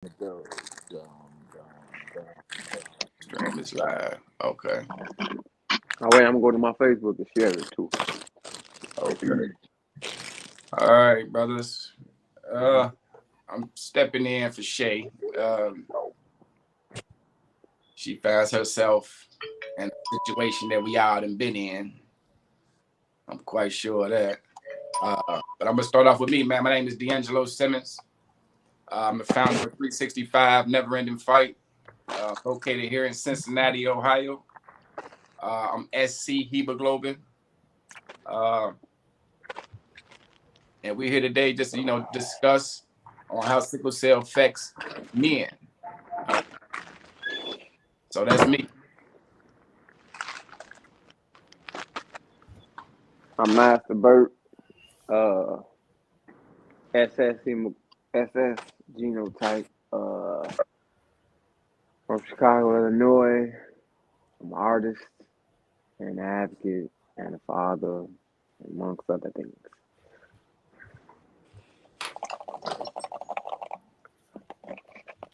Go, dum, dum, dum, dum. Stream is live. Okay. Oh wait, I'm gonna go to my Facebook and share it too. Okay. All right, brothers. I'm stepping in for Shay. She finds herself in a situation that we all done been in. I'm quite sure of that. But I'm gonna start off with me, man. My name is D'Angelo Simmons. I'm the founder of 365 Never Ending Fight, located here in Cincinnati, Ohio. I'm SC Hemoglobin. Uh, and we're here today just to, discuss on how sickle cell affects men. So that's me. I'm Master Burt, uh, SS genotype, from Chicago, Illinois. I'm an artist and an advocate and a father, amongst other things.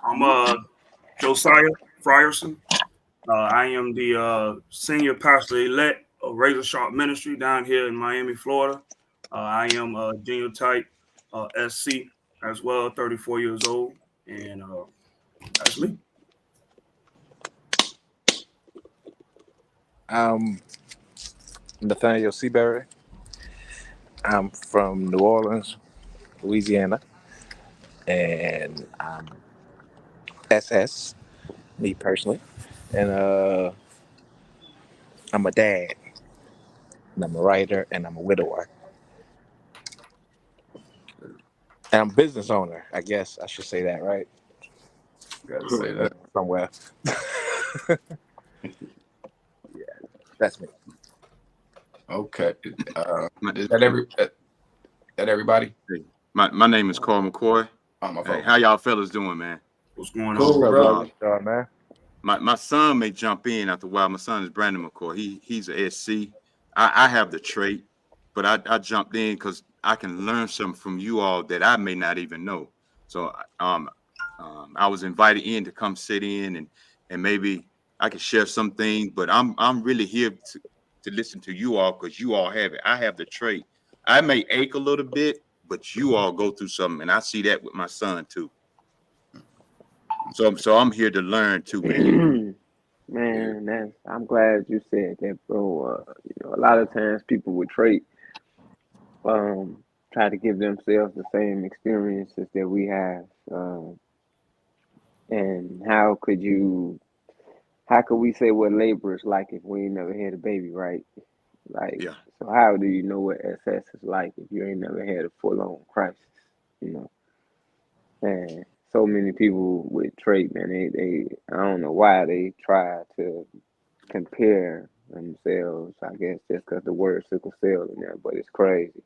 I'm Josiah Frierson. I am the senior pastor elect of Razor Sharp Ministry down here in Miami, Florida. I am a genotype SC as well, 34 years old, and that's me. I'm Nathaniel Seabury. I'm from New Orleans, Louisiana, and I'm SS, me personally, and I'm a dad, and I'm a writer, and I'm a widower, and I'm a business owner. I guess I should say that, right? Gotta say that. Somewhere. That's me. Okay. Is that everybody? Hey, my name is Carl McCoy. Oh, my Hey, fault. how y'all fellas doing, man? What's going Cool, on? bro. Man. My son may jump in after a while. My son is Brandon McCoy. He's a SC. I have the trait, but I jumped in because I can learn something from you all that I may not even know. So I was invited in to come sit in and maybe I can share some things. But I'm really here to listen to you all because you all have it. I have the trait. I may ache a little bit, but you all go through something, and I see that with my son too. So I'm here to learn too, man. Man, I'm glad you said that, bro. A lot of times people with trait try to give themselves the same experiences that we have. And how could we say what labor is like if we ain't never had a baby, right? Like, Yeah. so how do you know what SS is like if you ain't never had a full-on crisis, you know? And so many people with trait, man, they I don't know why they try to compare themselves, I guess just because the word sickle cell in there, but it's crazy.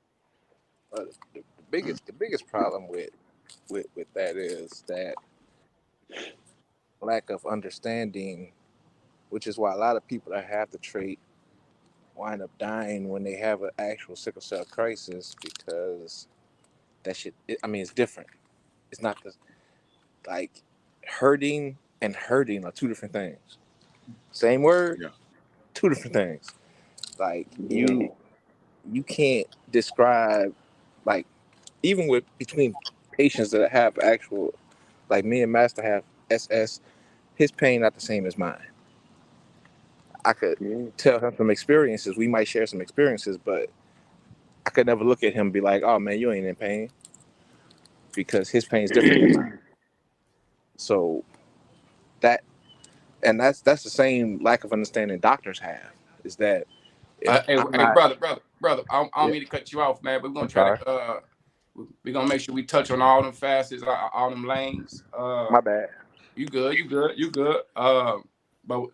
The biggest problem with that is that lack of understanding, which is why a lot of people that have the trait wind up dying when they have an actual sickle cell crisis because that shit. I mean, it's different. It's not the like hurting and hurting are two different things. Same word, Yeah. two different things. Like Yeah. you can't describe like even with between patients that have actual like me and Master have SS, his pain not the same as mine. I could Yeah. tell him some experiences. We might share some experiences, but I could never look at him and be like, "Oh man, you ain't in pain," because his pain is different than mine. So that that's the same lack of understanding doctors have. Is that if Hey, I'm hey, not, brother. I don't yeah, mean to cut you off, man. But we're gonna I'm try sorry, to we're gonna make sure we touch on all them facets, all them lanes. my bad. You good, you good. But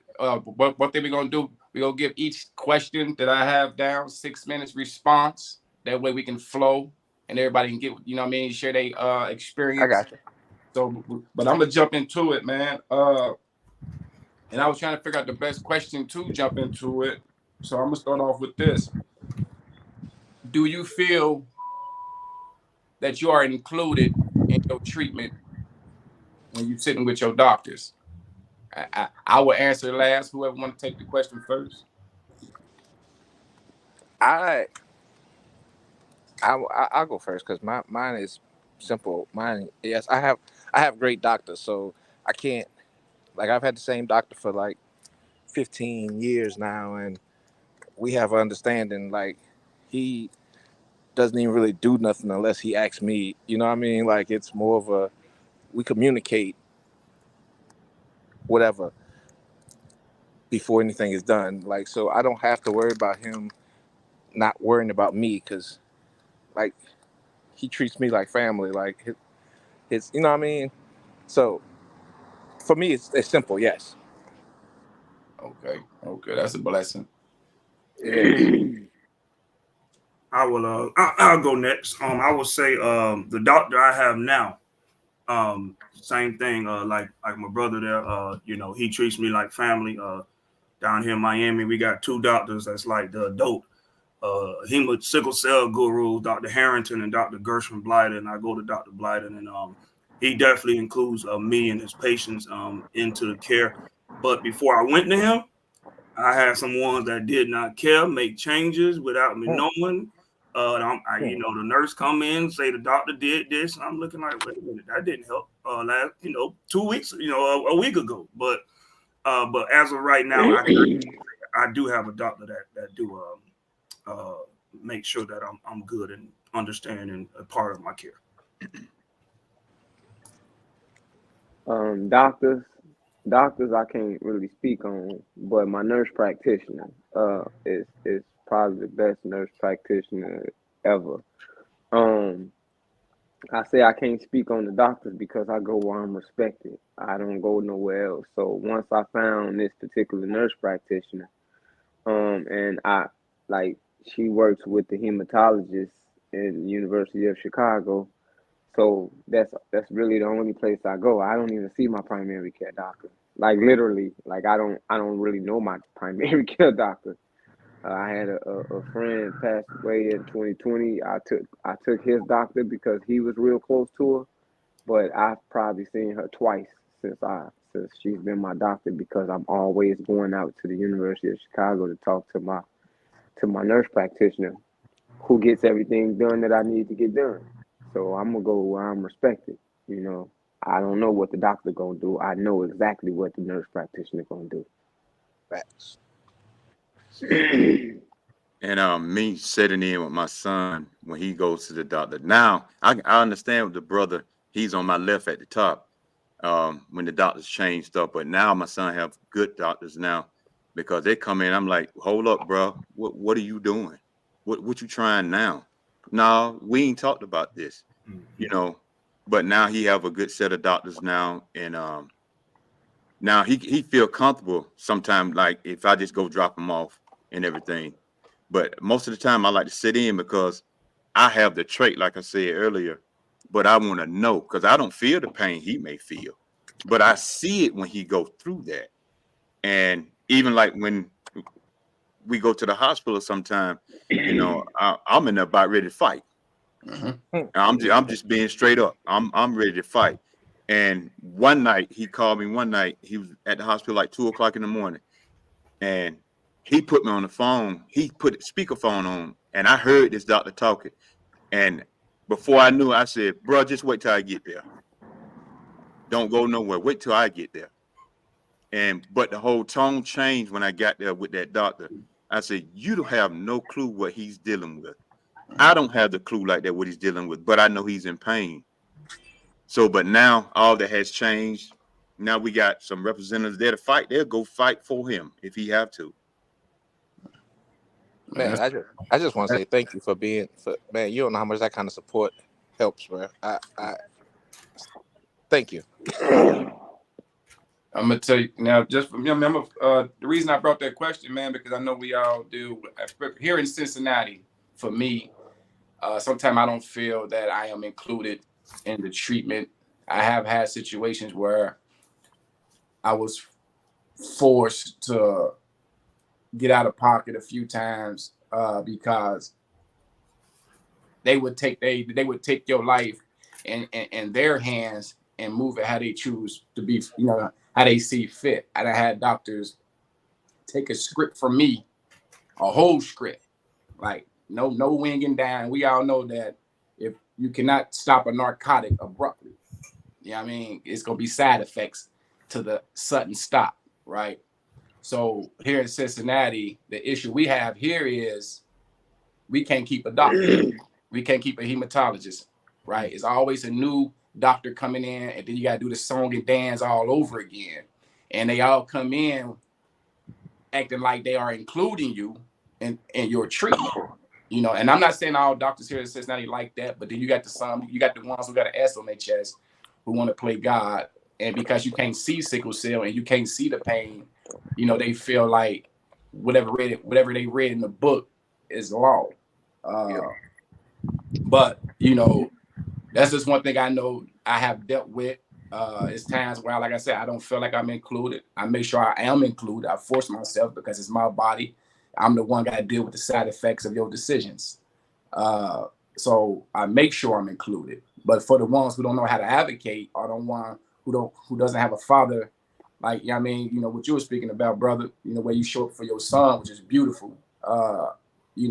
what thing we gonna do? We gonna give each question that I have down 6 minutes response. That way we can flow and everybody can get, what I mean, share their I experience. got you. So, but I'm gonna jump into it, man. And I was trying to figure out the best question to jump into it. So I'm gonna start off with this. Do you feel that you are included in your treatment when you're sitting with your doctors? I will answer last. Whoever want to take the question first. I I'll go first because mine is simple. Mine, yes, I have great doctors, so I can't, like, I've had the same doctor for like 15 years now, and we have an understanding. Like, he doesn't even really do nothing unless he asks me. You know what I mean? Like, it's more of a, we communicate whatever before anything is done. Like, so I don't have to worry about him not worrying about me because, like, he treats me like family. Like, his, you know what I mean? So for me, it's simple. Yes, Okay, that's a blessing. it is. I'll go next. I would say the doctor I have now, same thing. Like my brother there, he treats me like family. Down here in Miami, we got two doctors that's like the adult sickle cell guru, Dr. Harrington and Dr. Gershon Blyden. And I go to Dr. Blyden, and he definitely includes me and his patients into the care. But before I went to him, I had some ones that did not care, make changes without me Hmm. knowing. The nurse come in, say the doctor did this, and I'm looking like, wait a minute, that didn't help. Last, 2 weeks, a week ago. But as of right now, I do have a doctor that do make sure that I'm good and understanding a part of my care. Doctors, I can't really speak on, but my nurse practitioner, is probably the best nurse practitioner ever. Um, I say I can't speak on the doctors because I go where I'm respected. I don't go nowhere else. So once I found this particular nurse practitioner, and I like she works with the hematologist in the University of Chicago. So that's really the only place I go. I don't even see my primary care doctor. Like literally, like I don't really know my primary care doctor. I had a friend pass away in 2020. I took his doctor because he was real close to her, but I've probably seen her twice since she's been my doctor because I'm always going out to the University of Chicago to talk to my nurse practitioner who gets everything done that I need to get done. So I'm gonna go where I'm respected. You know, I don't know what the doctor gonna do. I know exactly what the nurse practitioner gonna do. Facts. And me sitting in with my son when he goes to the doctor. Now I understand with the brother, he's on my left at the top. When the doctors changed up, but now my son have good doctors now because they come in. I'm like, hold up, bro. What are you doing? What you trying now? No, we ain't talked about this, you know. But now he have a good set of doctors now, and now he feel comfortable sometimes. Like if I just go drop him off and everything. But most of the time, I like to sit in because I have the trait, like I said earlier, but I want to know because I don't feel the pain he may feel, but I see it when he goes through that. And even like when we go to the hospital sometime, I'm in there about ready to fight. Mm-hmm. I'm just being straight up. I'm ready to fight. And one night he called me. One night he was at the hospital like 2 o'clock in the morning, and he put me on the phone. He put speakerphone on, and I heard this doctor talking. And before I knew it, I said, "Bro, just wait till I get there. Don't go nowhere. Wait till I get there." And but the whole tone changed when I got there with that doctor. I said, "You don't have no clue what he's dealing with. I don't have the clue like that what he's dealing with, but I know he's in pain." So, but now all that has changed. Now we got some representatives there to fight. They'll go fight for him if he have to. Man, I just want to say thank you for being for man. You don't know how much that kind of support helps, bro. I thank you. I'm gonna tell you now. Just remember, the reason I brought that question, man, because I know we all do here in Cincinnati. For me, sometimes I don't feel that I am included in the treatment. I have had situations where I was forced to get out of pocket a few times because they would take your life in their hands and move it how they choose to be, how they see fit. And I had doctors take a script from me, a whole script, like no winging down. We all know that if you cannot stop a narcotic abruptly, I mean, it's gonna be side effects to the sudden stop, right? So here in Cincinnati, the issue we have here is we can't keep a doctor, we can't keep a hematologist, right? It's always a new doctor coming in, and then you gotta do the song and dance all over again, and they all come in acting like they are including you in your treatment. And I'm not saying all doctors here in Cincinnati like that, but then you got you got the ones who got an S on their chest who want to play God. And because you can't see sickle cell and you can't see the pain, they feel like whatever they read in the book is law. But that's just one thing I know I have dealt with. It's times where, like I said, I don't feel like I'm included. I make sure I am included. I force myself because it's my body. I'm the one got to deal with the side effects of your decisions. So I make sure I'm included. But for the ones who don't know how to advocate, or the one who doesn't have a father, like what you were speaking about, brother, where you show up for your son, which is beautiful. If you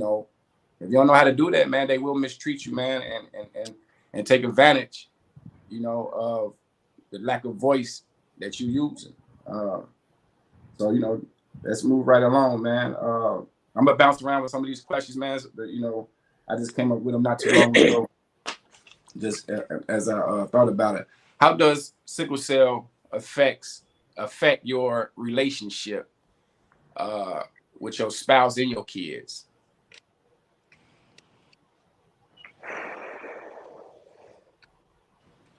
don't know how to do that, man, they will mistreat you, man, and take advantage, of the lack of voice that you using. So let's move right along, man. I'm gonna bounce around with some of these questions, man. But I just came up with them not too long ago, just as I thought about it. How does sickle cell affect your relationship with your spouse and your kids?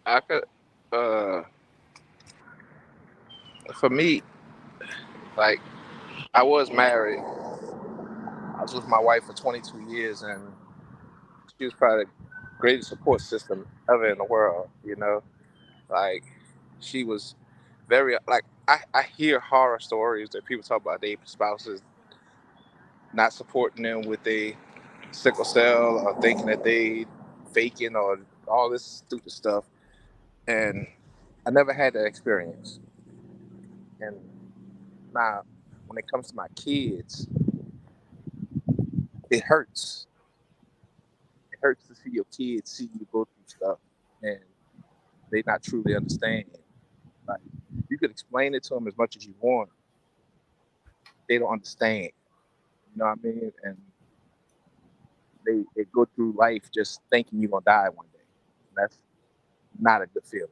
I could, for me, like I was married. I was with my wife for 22 years, and she was probably the greatest support system ever in the world. Like she was very like I hear horror stories that people talk about their spouses not supporting them with their sickle cell or thinking that they faking or all this stupid stuff, and I never had that experience. And now, when it comes to my kids, it hurts. It hurts to see your kids see you go through stuff, and they not truly understand. Like you could explain it to them as much as you want, they don't understand. You know what I mean? And they go through life just thinking you're gonna die one day. That's not a good feeling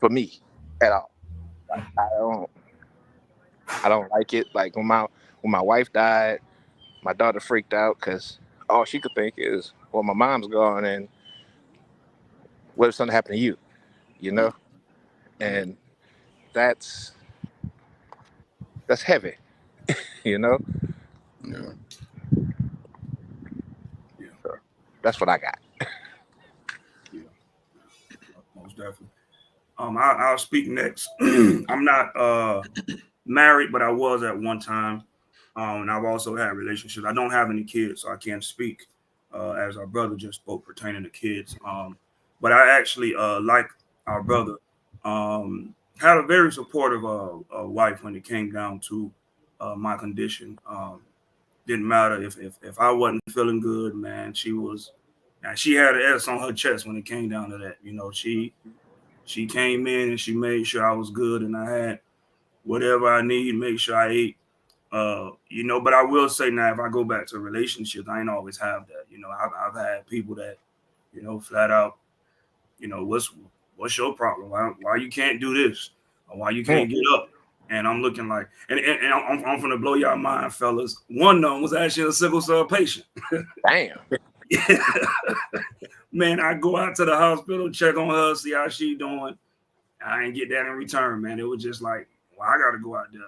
for me at all. Like I don't like it. Like when my wife died, my daughter freaked out because all she could think is, well, my mom's gone, and what if something happened to you? You know, and that's heavy. You know, Yeah. so that's what I got. Yeah, most definitely. I'll speak next. I'm not married, but I was at one time. And I've also had relationships. I don't have any kids, so I can't speak as our brother just spoke pertaining to kids. But I actually, like our brother, had a very supportive wife when it came down to my condition. Didn't matter if I wasn't feeling good, man. She had an S on her chest when it came down to that. She came in and she made sure I was good and I had whatever I need, make sure I ate. But I will say now, if I go back to relationships, I ain't always have that. I've had people that, flat out, what's your problem? Why you can't do this? Or why you can't get up? And I'm looking like, and I'm gonna blow y'all mind, fellas. One of them was actually a sickle cell patient. Damn. Man, I go out to the hospital, check on her, see how she doing. I ain't get that in return, man. It was just like, well, I got to go out there.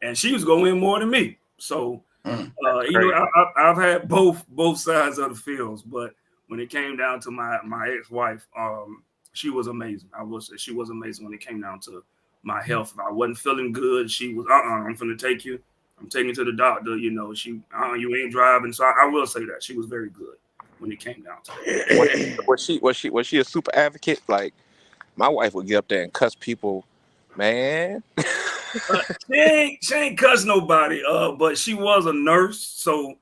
And she was going more than me. So, I've had both sides of the fields. But when it came down to my ex-wife, she was amazing. I will say she was amazing when it came down to my health. If I wasn't feeling good, she was, I'm going to take you. I'm taking you to the doctor. You ain't driving. So I will say that she was very good. when it came down to Was, was she a super advocate? Like my wife would get up there and cuss people, man. she ain't cuss nobody, but she was a nurse, so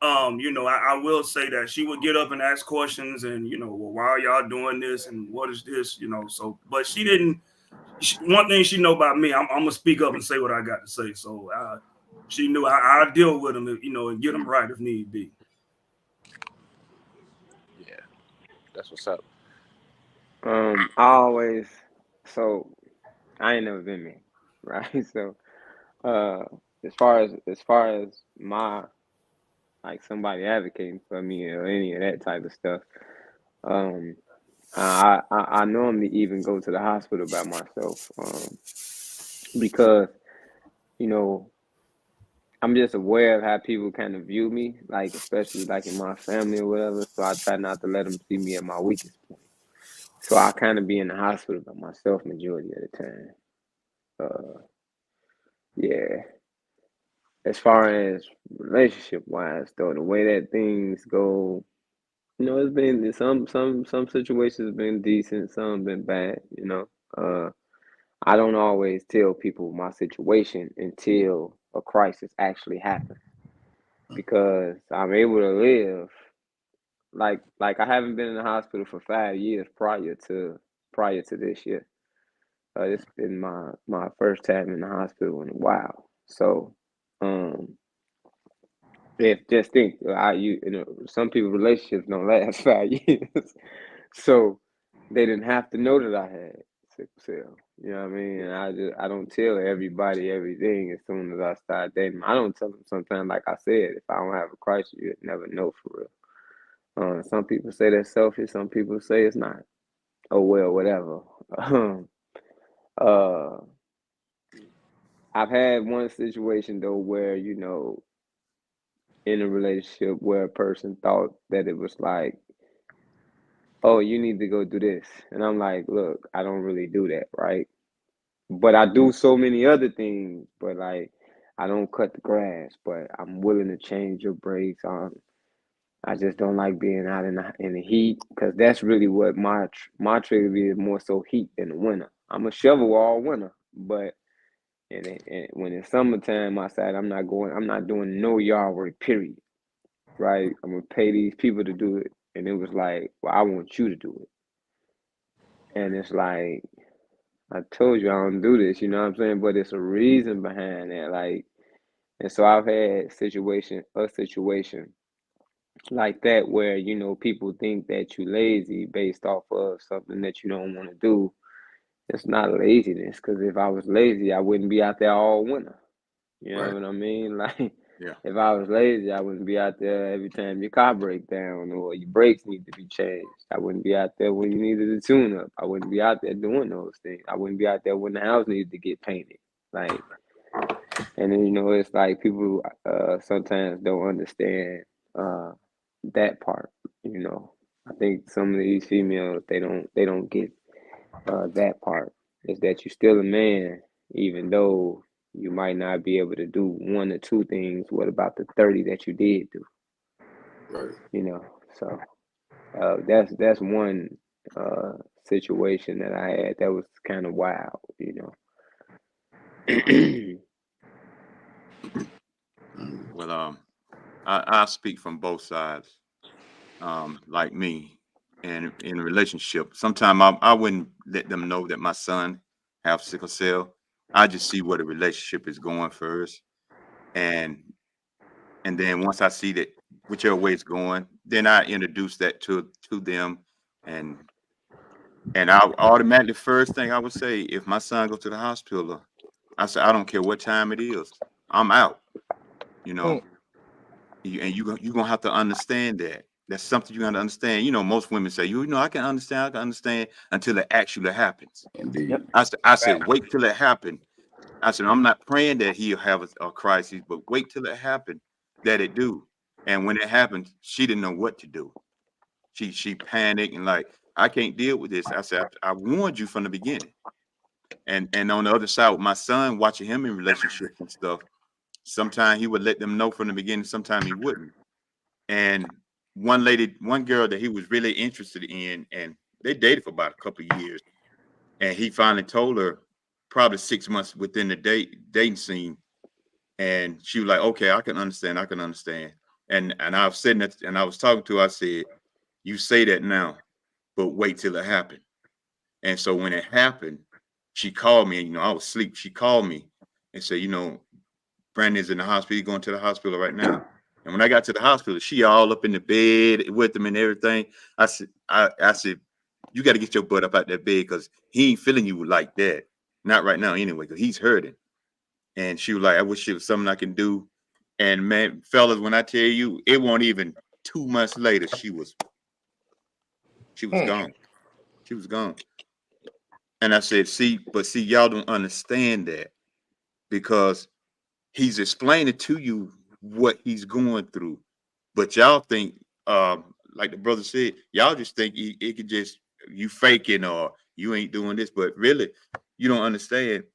I will say that she would get up and ask questions, and well, why are y'all doing this, and what is this, so, but she didn't. One thing she know about me, I'm gonna speak up and say what I got to say. So she knew I deal with them, and get them right if need be. Yeah, that's what's up. I always so I ain't never been me, right? So uh as far as my like somebody advocating for me or any of that type of stuff, um I normally even go to the hospital by myself, because you know I'm just aware of how people kind of view me, like especially like in my family or whatever. So I try not to let them see me at my weakest point. So I kind of be in the hospital by myself majority of the time. Uh, yeah. As far as relationship wise, though, the way that things go, it's been some situations have been decent, some been bad. I don't always tell people my situation until a crisis actually happens, because I'm able to live like I haven't been in the hospital for 5 years prior to this year. It's been my first time in the hospital in a while. So, um, if just think, some people relationships don't last 5 years, so they didn't have to know that I had sickle cell. You know what I mean? And I don't tell everybody everything as soon as I start dating. I don't tell them sometimes, like I said, if I don't have a crisis, you'd never know for real. Some people say that's selfish. Some people say it's not. Oh well, whatever. uh, I've had one situation though where in a relationship where a person thought that it was like, oh, you need to go do this, and I'm like, look, I don't really do that, right? But I do so many other things. But like, I don't cut the grass, but I'm willing to change your brakes. I just don't like being out in the heat, because that's really what my trigger is, more so heat in the winter. I'm a shovel all winter, but and when it's summertime outside, I'm not going. I'm not doing no yard work. Period. Right? I'm gonna pay these people to do it, and it was like, well, I want you to do it, and it's like, I told you I don't do this. You know what I'm saying? But it's a reason behind that, like, and so I've had a situation like that where people think that you lazy based off of something that you don't want to do. It's not laziness, because if I was lazy, I wouldn't be out there all winter. You know Right. what I mean? Like, Yeah. if I was lazy, I wouldn't be out there every time your car break down or your brakes need to be changed. I wouldn't be out there when you needed a tune up. I wouldn't be out there doing those things. I wouldn't be out there when the house needed to get painted. Like, and then it's like people sometimes don't understand uh that part. You know, I think some of these females, they don't get that part, is that you're still a man, even though you might not be able to do one or two things. What about the 30 that you did do? Right. So that's one uh, situation that I had that was kind of wild. Well, I speak from both sides. Like me, and in a relationship, sometimes I wouldn't let them know that my son have sickle cell. I just see where the relationship is going first, and then once I see that whichever way it's going, then I introduce that to them, and I automatically, first thing I would say, if my son goes to the hospital, I say, I don't care what time it is, I'm out. You Mm. know, you gonna have to understand that. That's something you gotta understand. Most women say, I can understand until it actually happens. Yep. Indeed. I said, wait till it happen. I said, I'm not praying that he'll have a crisis, but wait till it happen, that it do. And when it happened, she didn't know what to do. She panicked and like, I can't deal with this. I said, I warned you from the beginning. And on the other side, with my son, watching him in relationships and stuff, sometimes he would let them know from the beginning, sometimes he wouldn't. And one girl that he was really interested in, and they dated for about a couple of years. And he finally told her probably 6 months within the dating scene. And she was like, okay, I can understand. I can understand. And I was sitting there and I was talking to her. I said, you say that now, but wait till it happened. And so when it happened, she called me, and I was asleep. She called me and said, Brandon's in the hospital. He's going to the hospital right now. And when I got to the hospital, she all up in the bed with him and everything. I said, you got to get your butt up out that bed because he ain't feeling you like that. Not right now anyway, because he's hurting. And she was like, I wish it was something I can do. And man, fellas, when I tell you, it wasn't even 2 months later, she was gone. She was gone. And I said, see, y'all don't understand that because he's explaining to you what he's going through. But y'all think, like the brother said, y'all just think it could just, you faking or you ain't doing this. But really, you don't understand.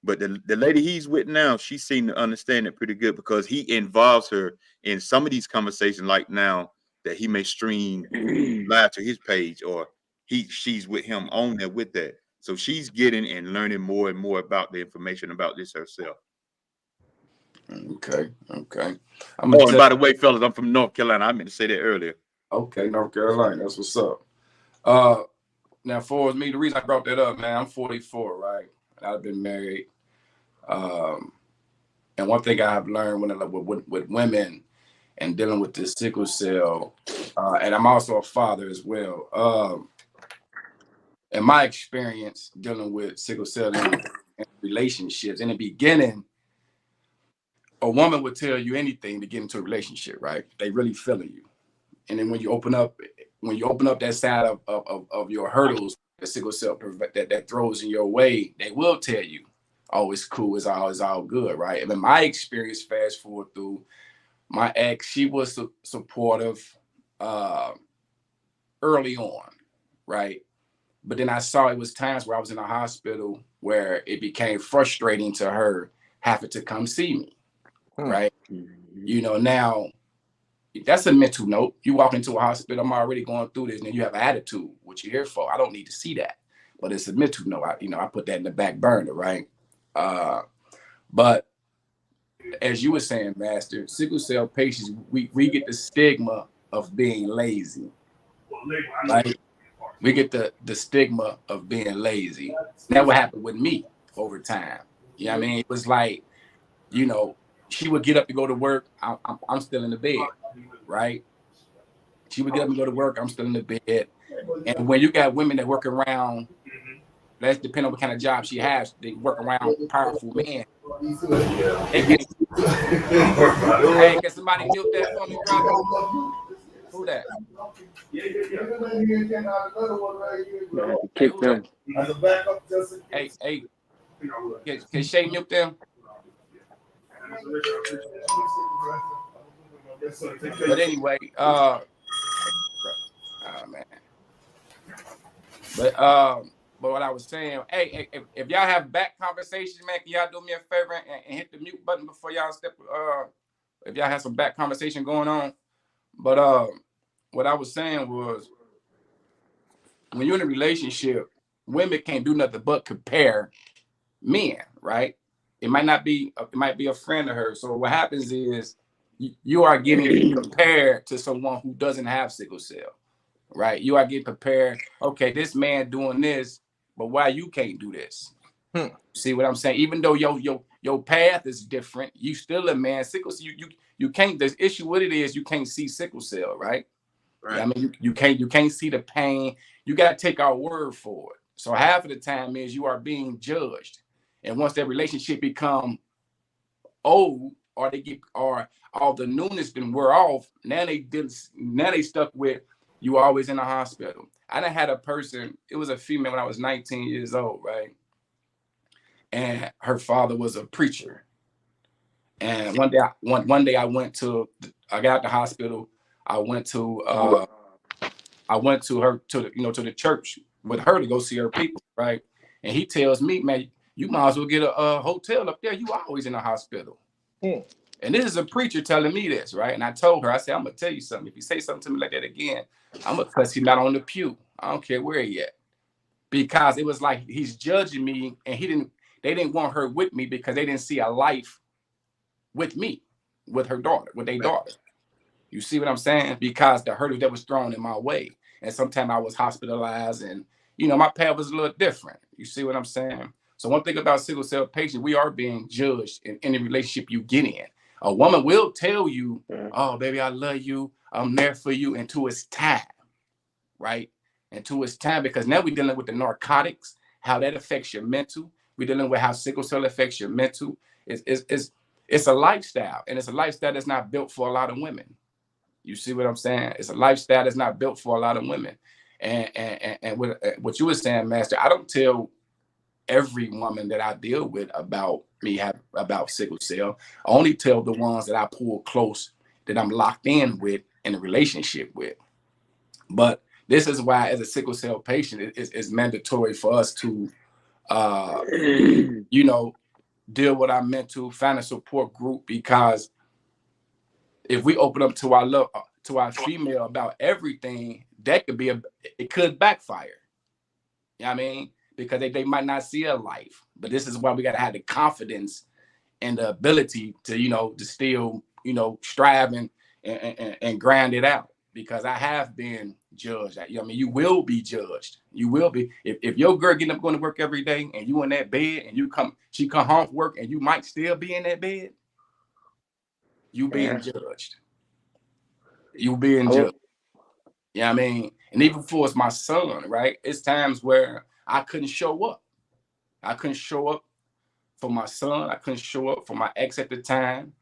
But the lady he's with now, she seemed to understand it pretty good because he involves her in some of these conversations like now that he may stream live to his page or she's with him on there with that. So she's getting and learning more and more about the information about this herself. Okay. Oh, and by the way, fellas, I'm from North Carolina. I meant to say that earlier. Okay, North Carolina. That's what's up. Now, for me, the reason I brought that up, man, I'm 44, right? I've been married. And one thing I've learned with women and dealing with this sickle cell, and I'm also a father as well. In my experience dealing with sickle cell and relationships, in the beginning, a woman would tell you anything to get into a relationship, right? They really feeling you. And then when you open up that side of your hurdles, the sickle cell that throws in your way, they will tell you, oh, it's cool, it's all good, right? And in my experience, fast forward through, my ex, she was supportive early on, right? But then I saw it was times where I was in a hospital where it became frustrating to her having to come see me, right? Now that's a mental note. You walk into a hospital, I'm already going through this, and then you have an attitude. What you here for? I don't need to see that. But it's a mental note. I put that in the back burner, right? But as you were saying, Master, sickle cell patients, we get the stigma of being lazy. Like we get the stigma of being lazy. That would happen with me over time. You know what I mean? It was like, she would get up to go to work. I'm still in the bed, right? She would get up and go to work. I'm still in the bed. And when you got women that work around, that's depending on what kind of job she has, they work around powerful men. Hey, can somebody mute that for me, brother? Who that? Kick them. Hey, can Shay mute them? But anyway, man. But what I was saying, hey, if y'all have back conversations, man, can y'all do me a favor and hit the mute button before y'all step? If y'all have some back conversation going on. But what I was saying was, when you're in a relationship, women can't do nothing but compare men, right? It might be a friend of hers. So what happens is you are getting compared to someone who doesn't have sickle cell, right? You are getting compared. Okay, this man doing this, but why you can't do this? See what I'm saying? Even though your path is different, you still a man. Sickle cell, you can't. The issue with it is you can't see sickle cell, right? Right. I mean, you can't see the pain. You got to take our word for it. So half of the time is you are being judged, and once that relationship become old, or all the newness then wear off, now they stuck with you always in the hospital. I done had a person. It was a female when I was 19 years old, right? And her father was a preacher. And one day I got out the hospital. I went to her to the church with her to go see her people, right? And he tells me, man, you might as well get a hotel up there. You always in the hospital. And And this is a preacher telling me this, right? And I told her, I said, I'm gonna tell you something. If you say something to me like that again, I'm gonna cuss him out on the pew. I don't care where he at. Because it was like he's judging me, and they didn't want her with me because they didn't see a life with me, with her daughter, with their daughter. You see what I'm saying? Because the hurdle that was thrown in my way. And sometimes I was hospitalized, and my path was a little different. You see what I'm saying? So one thing about sickle cell patients, we are being judged in any relationship you get in. A woman will tell you, oh, baby, I love you. I'm there for you until it's time, right? Until it's time, because now we're dealing with the narcotics, how that affects your mental. We're dealing with how sickle cell affects your mental. It's a lifestyle, and it's a lifestyle that's not built for a lot of women. You see what I'm saying? It's a lifestyle that's not built for a lot of women. And what you were saying, Master, I don't tell every woman that I deal with about sickle cell. I only tell the ones that I pull close, that I'm locked in with, in a relationship with. But this is why, as a sickle cell patient, it's mandatory for us to, deal with our mental, find a support group, because if we open up to our female about everything, it could backfire. You know what I mean? Because they might not see a life. But this is why we gotta have the confidence and the ability to, to still, strive and grind it out. Because I have been judged. You will be judged. You will be. If your girl getting up going to work every day, and you in that bed, and she come home from work, and you might still be in that bed, you being judged. You being judged. You know what I mean? And even for my son, right? It's times where I couldn't show up. I couldn't show up for my son. I couldn't show up for my ex at the time.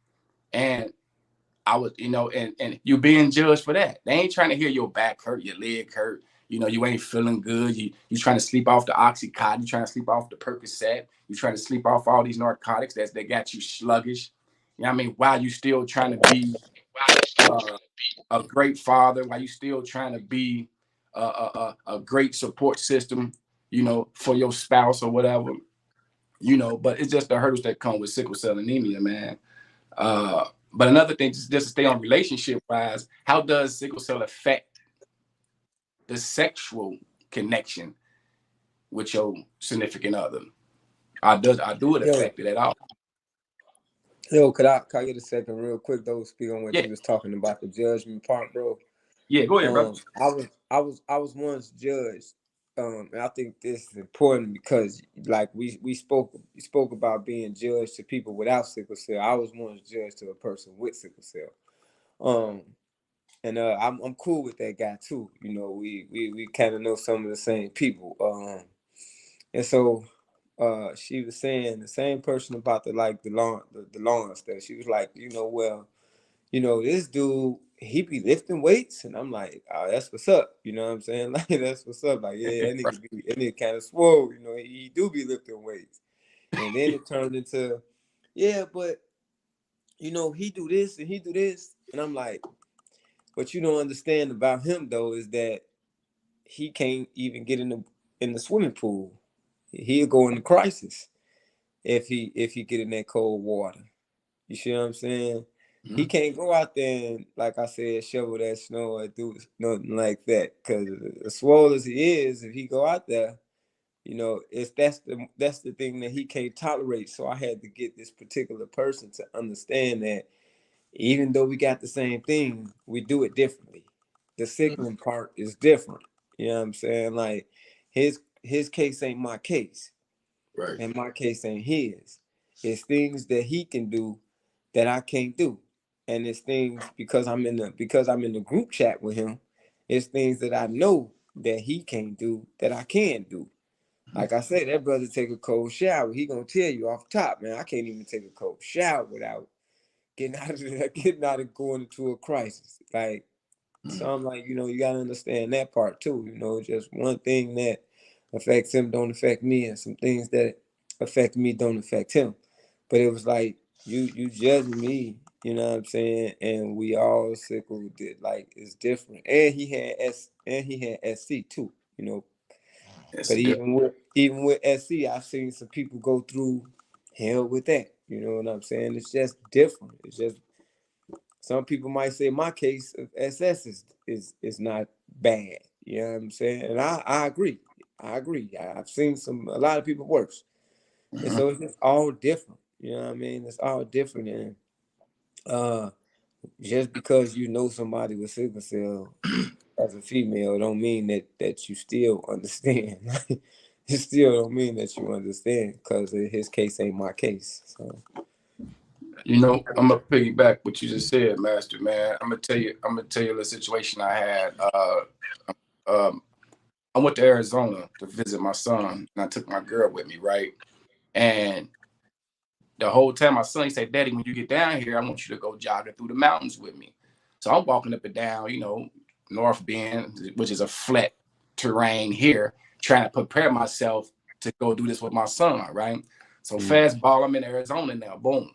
And I was, and you being judged for that. They ain't trying to hear your back hurt, your leg hurt. You ain't feeling good. You trying to sleep off the Oxycontin. You trying to sleep off the Percocet. You trying to sleep off all these narcotics that got you sluggish. You know what I mean? While you still trying to be a great father, while you still trying to be a great support system, for your spouse or whatever, but it's just the hurdles that come with sickle cell anemia, man. But another thing, just to stay on relationship wise, how does sickle cell affect the sexual connection with your significant other? Do it affect it at all? Could I get a second real quick though? Speak on what you was talking about, the judgment part, bro. Yeah, go ahead, bro. I was once judged, and I think this is important because, like, we spoke about being judged to people without sickle cell. I was once judged to a person with sickle cell, and I'm cool with that guy too. We kind of know some of the same people, and so she was saying the same person about the lawn stuff. She was like, well, this dude, he be lifting weights, and I'm like, oh, that's what's up. You know what I'm saying? Like, that's what's up. Like, yeah, that nigga kind of swole. He do be lifting weights. And then it turned into, yeah, but he do this and he do this, and I'm like, what you don't understand about him though is that he can't even get in the swimming pool. He'll go into crisis if he get in that cold water. You see what I'm saying? Mm-hmm. He can't go out there and, like I said, shovel that snow or do nothing like that. Because as swole as he is, if he go out there, that's the thing that he can't tolerate. So I had to get this particular person to understand that even though we got the same thing, we do it differently. The sickling part is different. You know what I'm saying? Like his case ain't my case. Right. And my case ain't his. It's things that he can do that I can't do. And it's things because I'm in the group chat with him, it's things that I know that he can't do that I can do. Like I said, that brother take a cold shower. He gonna tell you off top, man, I can't even take a cold shower without getting out of going into a crisis. Like, so I'm like, you gotta understand that part too. Just one thing that affects him don't affect me, and some things that affect me don't affect him. But it was like you judging me, you know what I'm saying? And we all sickle did, like, it's different. And he had SC too, But even with SC, I've seen some people go through hell with that. You know what I'm saying? It's just different. It's just some people might say my case of SS is not bad. You know what I'm saying? And I agree. I agree. I've seen a lot of people worse. And so it's just all different. You know what I mean? It's all different. And just because you know somebody with sickle cell as a female don't mean that you still understand. It still don't mean that you understand, because his case ain't my case. So You know, I'm gonna piggyback what you just said, Master Man. I'm gonna tell you the situation I had. Um, I went to Arizona to visit my son, and I took my girl with me, right? And the whole time, my son, he said, "Daddy, when you get down here, I want you to go jogging through the mountains with me." So I'm walking up and down, North Bend, which is a flat terrain here, trying to prepare myself to go do this with my son, right? So fastball, I'm in Arizona now. Boom.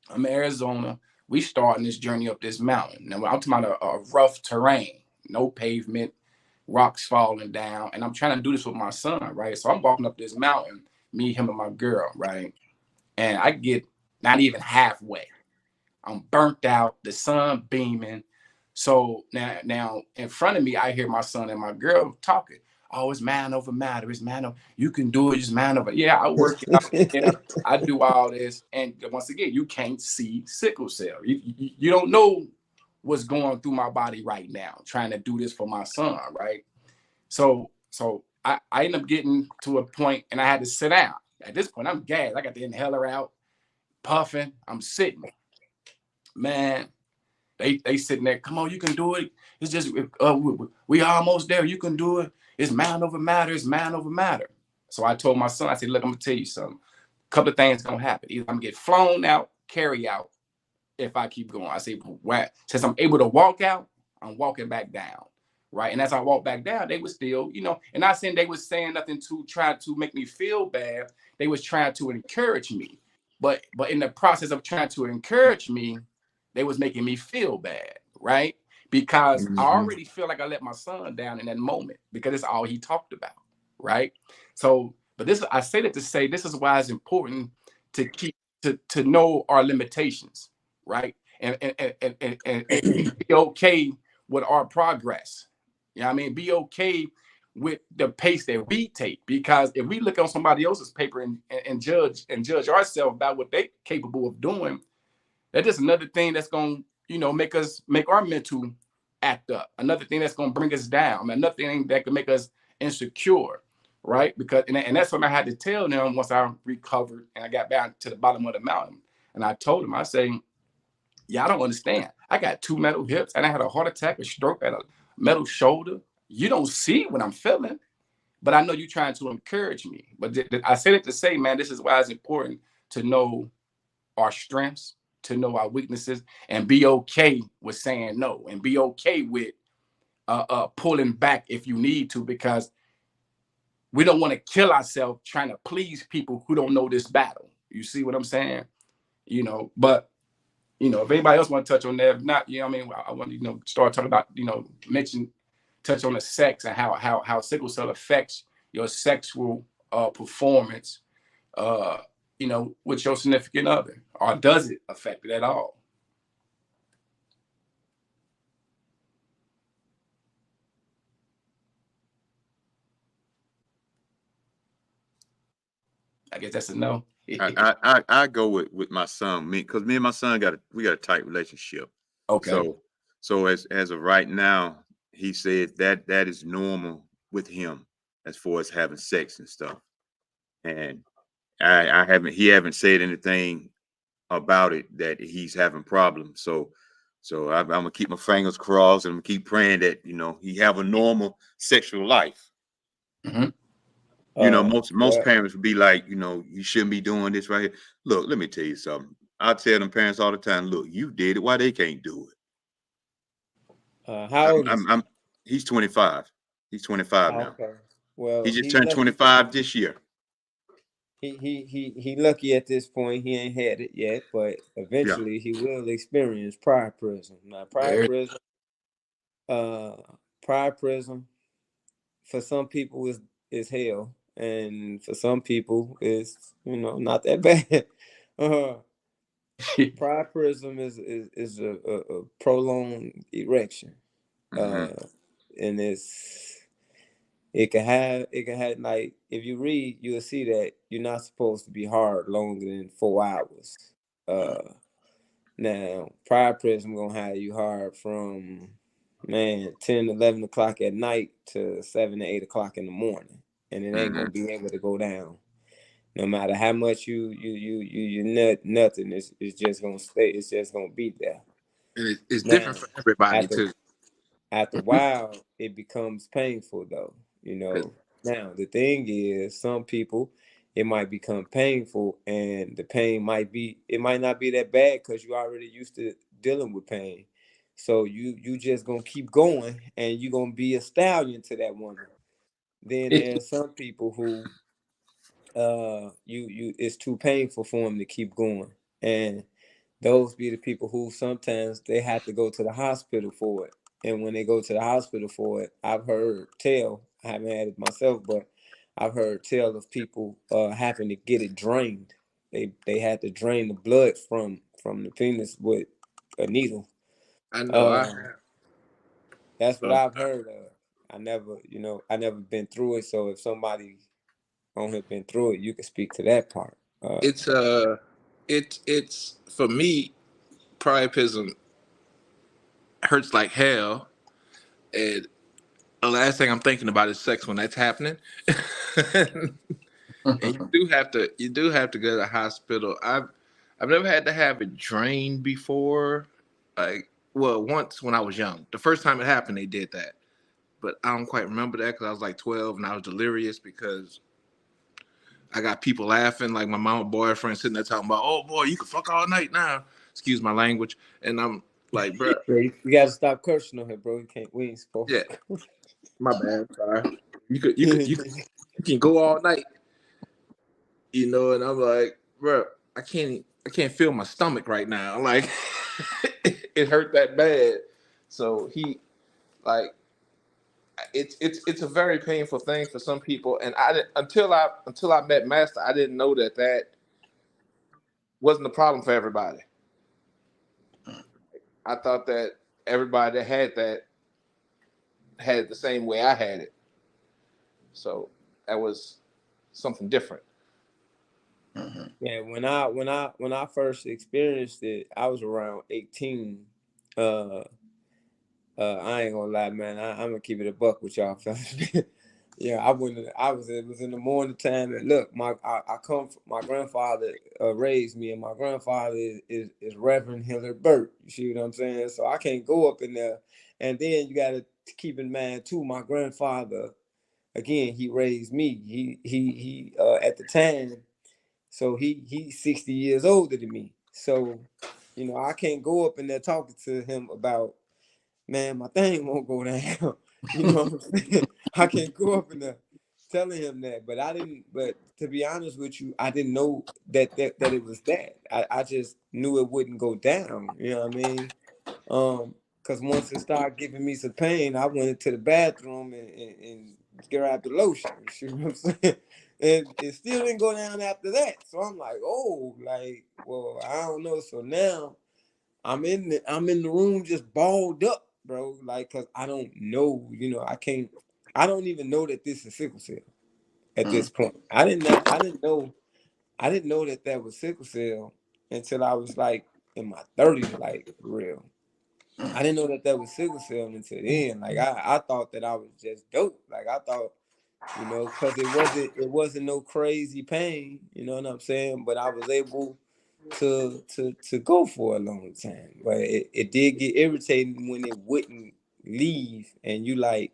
I'm in Arizona. We starting this journey up this mountain. Now I'm talking about a rough terrain, no pavement, rocks falling down, and I'm trying to do this with my son, right? So I'm walking up this mountain, me, him, and my girl, right? And I get not even halfway. I'm burnt out, the sun beaming. So now in front of me, I hear my son and my girl talking. Oh, it's man over matter. It's man over. You can do it. It's man over. Yeah, I work it out. Yeah, I do all this. And once again, you can't see sickle cell. You don't know what's going through my body right now, trying to do this for my son, right? So I ended up getting to a point and I had to sit down. At this point, I'm gassed. I got the inhaler out, puffing. I'm sitting. Man, they sitting there. Come on, you can do it. It's just we almost there. You can do it. It's man over matter. It's man over matter. So I told my son, I said, look, I'm gonna tell you something. A couple of things gonna happen. Either I'm gonna get flown out, carry out, if I keep going. I say, since I'm able to walk out, I'm walking back down. Right. And as I walk back down, they were still, and not saying they was saying nothing to try to make me feel bad. They was trying to encourage me. But in the process of trying to encourage me, they was making me feel bad. Right. Because I already feel like I let my son down in that moment because it's all he talked about. Right. So, but I say that to say this is why it's important to keep to know our limitations, right? And be okay with our progress. You know what I mean? Be okay with the pace that we take. Because if we look on somebody else's paper and judge ourselves about what they're capable of doing, that's just another thing that's gonna, make our mental act up. Another thing that's gonna bring us down. Another thing that can make us insecure, right? Because and that's what I had to tell them once I recovered and I got back to the bottom of the mountain. And I told them, I say, yeah, I don't understand. I got 2 metal hips and I had a heart attack, a stroke, and a metal shoulder. You don't see what I'm feeling, but I know you're trying to encourage me. But I said it to say, man, this is why it's important to know our strengths, to know our weaknesses, and be okay with saying no, and be okay with pulling back if you need to, because we don't want to kill ourselves trying to please people who don't know this battle. You see what I'm saying? But if anybody else want to touch on that, if not, I mean, I want to, start talking about, touch on the sex and how sickle cell affects your sexual performance, with your significant other, or does it affect it at all? I guess that's a no. I go with my son, because me and my son we got a tight relationship. Okay. So as of right now, he said that is normal with him as far as having sex and stuff. And he haven't said anything about it that he's having problems. So I'm gonna keep my fingers crossed and I'm gonna keep praying that he have a normal sexual life. Mm-hmm. Most parents would be like, you shouldn't be doing this right here. Look, let me tell you something. I tell them parents all the time, look, you did it. Why they can't do it? How old is he? He's 25. He's 25 now. Okay. Well, He just turned 25 this year. He lucky at this point. He ain't had it yet, but eventually he will experience prior prison. Now, uh, prior prison for some people is hell, and for some people is not that bad. Uh, Priapism is a prolonged erection. Mm-hmm. And it can have like if you read, you'll see that you're not supposed to be hard longer than 4 hours. Now priapism gonna have you hard from 10, 11 o'clock at night to 7 to 8 o'clock in the morning, and it ain't Mm-hmm. gonna be able to go down. No matter how much you nut nothing, it's just gonna stay. It's just gonna be there. And it's Now, different for everybody after too. after a while, it becomes painful though. You 'Cause know. Now the thing is, some people it might become painful, and the pain it might not be that bad because you already used to dealing with pain. So you just gonna keep going, and you gonna be a stallion to that woman. Then there's some people who you it's too painful for them to keep going, and those be the people who sometimes they have to go to the hospital for it. And when they go to the hospital for it, I've heard tell, I haven't had it myself, but I've heard tell of people having to get it drained. They had to drain the blood from the penis with a needle. I know I uh have. that's what Uh, I've heard of. I never been through it, so if somebody on here been through it, you can speak to that part. it's it's for me. Priapism hurts like hell, and the last thing I'm thinking about is sex when that's happening. And you do have to go to the hospital. I've never had to have it drained before. Like, well, once when I was young. The first time it happened, they did that, but I don't quite remember that because I was like 12 and I was delirious because I got people laughing, like my mama boyfriend sitting there talking about, "Oh boy, you can fuck all night now." Excuse my language, and I'm like, "Bro, Yeah, you gotta stop cursing on here, bro. You can't. We ain't supposed yeah, to. my bad, sorry. You can go all night, and I'm like, bro, I can't feel my stomach right now. Like, it hurt that bad. So he like it's a very painful thing for some people, and until I met Master, I didn't know that wasn't a problem for everybody. I thought that everybody that had it the same way I had it. So that was something different. Yeah, when I first experienced it, I was around 18. Uh, I ain't gonna lie, man. I'm gonna keep it a buck with y'all, fellas. Yeah, I wouldn't. I was. It was in the morning time, and look, I come. My grandfather raised me, and my grandfather is Reverend Hillard Burt. You see what I'm saying? So I can't go up in there. And then you got to keep in mind too, my grandfather. Again, he raised me. He at the time. So he's 60 years older than me. So, I can't go up in there talking to him about, man, my thing won't go down. You know what I'm saying? I can't go up in there telling him that. But to be honest with you, I didn't know that it was that. I just knew it wouldn't go down. You know what I mean? Because once it started giving me some pain, I went into the bathroom and grabbed the lotion. You see what I'm saying? And it still didn't go down after that. So I'm like, oh, like, well, I don't know. So now I'm in the room just balled up, bro. Like, cause I don't know, I don't even know that this is sickle cell at Mm. this point. I didn't know that was sickle cell until I was like in my 30s, like for real. I didn't know that was sickle cell until then. Like I thought that I was just dope. Like I thought, because it wasn't no crazy pain. You know what I'm saying? But I was able to go for a long time. But it did get irritating when it wouldn't leave, and you like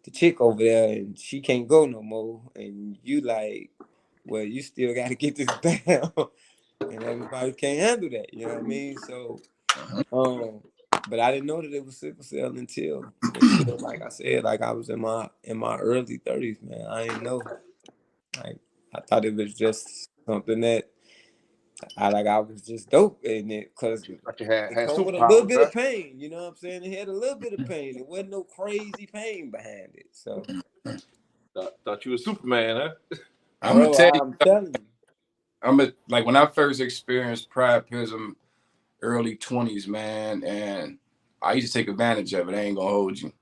the chick over there, and she can't go no more, and you like, well, you still got to get this down, and everybody can't handle that. You know what I mean? So. But I didn't know that it was sickle cell until like I said, like I was in my early 30s, man. I didn't know. Like I thought it was just something that I was just dope in it because Like you it had come with a little superpowers, bit huh? of pain. You know what I'm saying? It had a little bit of pain. It wasn't no crazy pain behind it. So, Thought you was Superman, huh? I'm gonna bro, tell you. I'm telling you. like when I first experienced priapism, early 20s, man, and I used to take advantage of it. I ain't gonna hold you.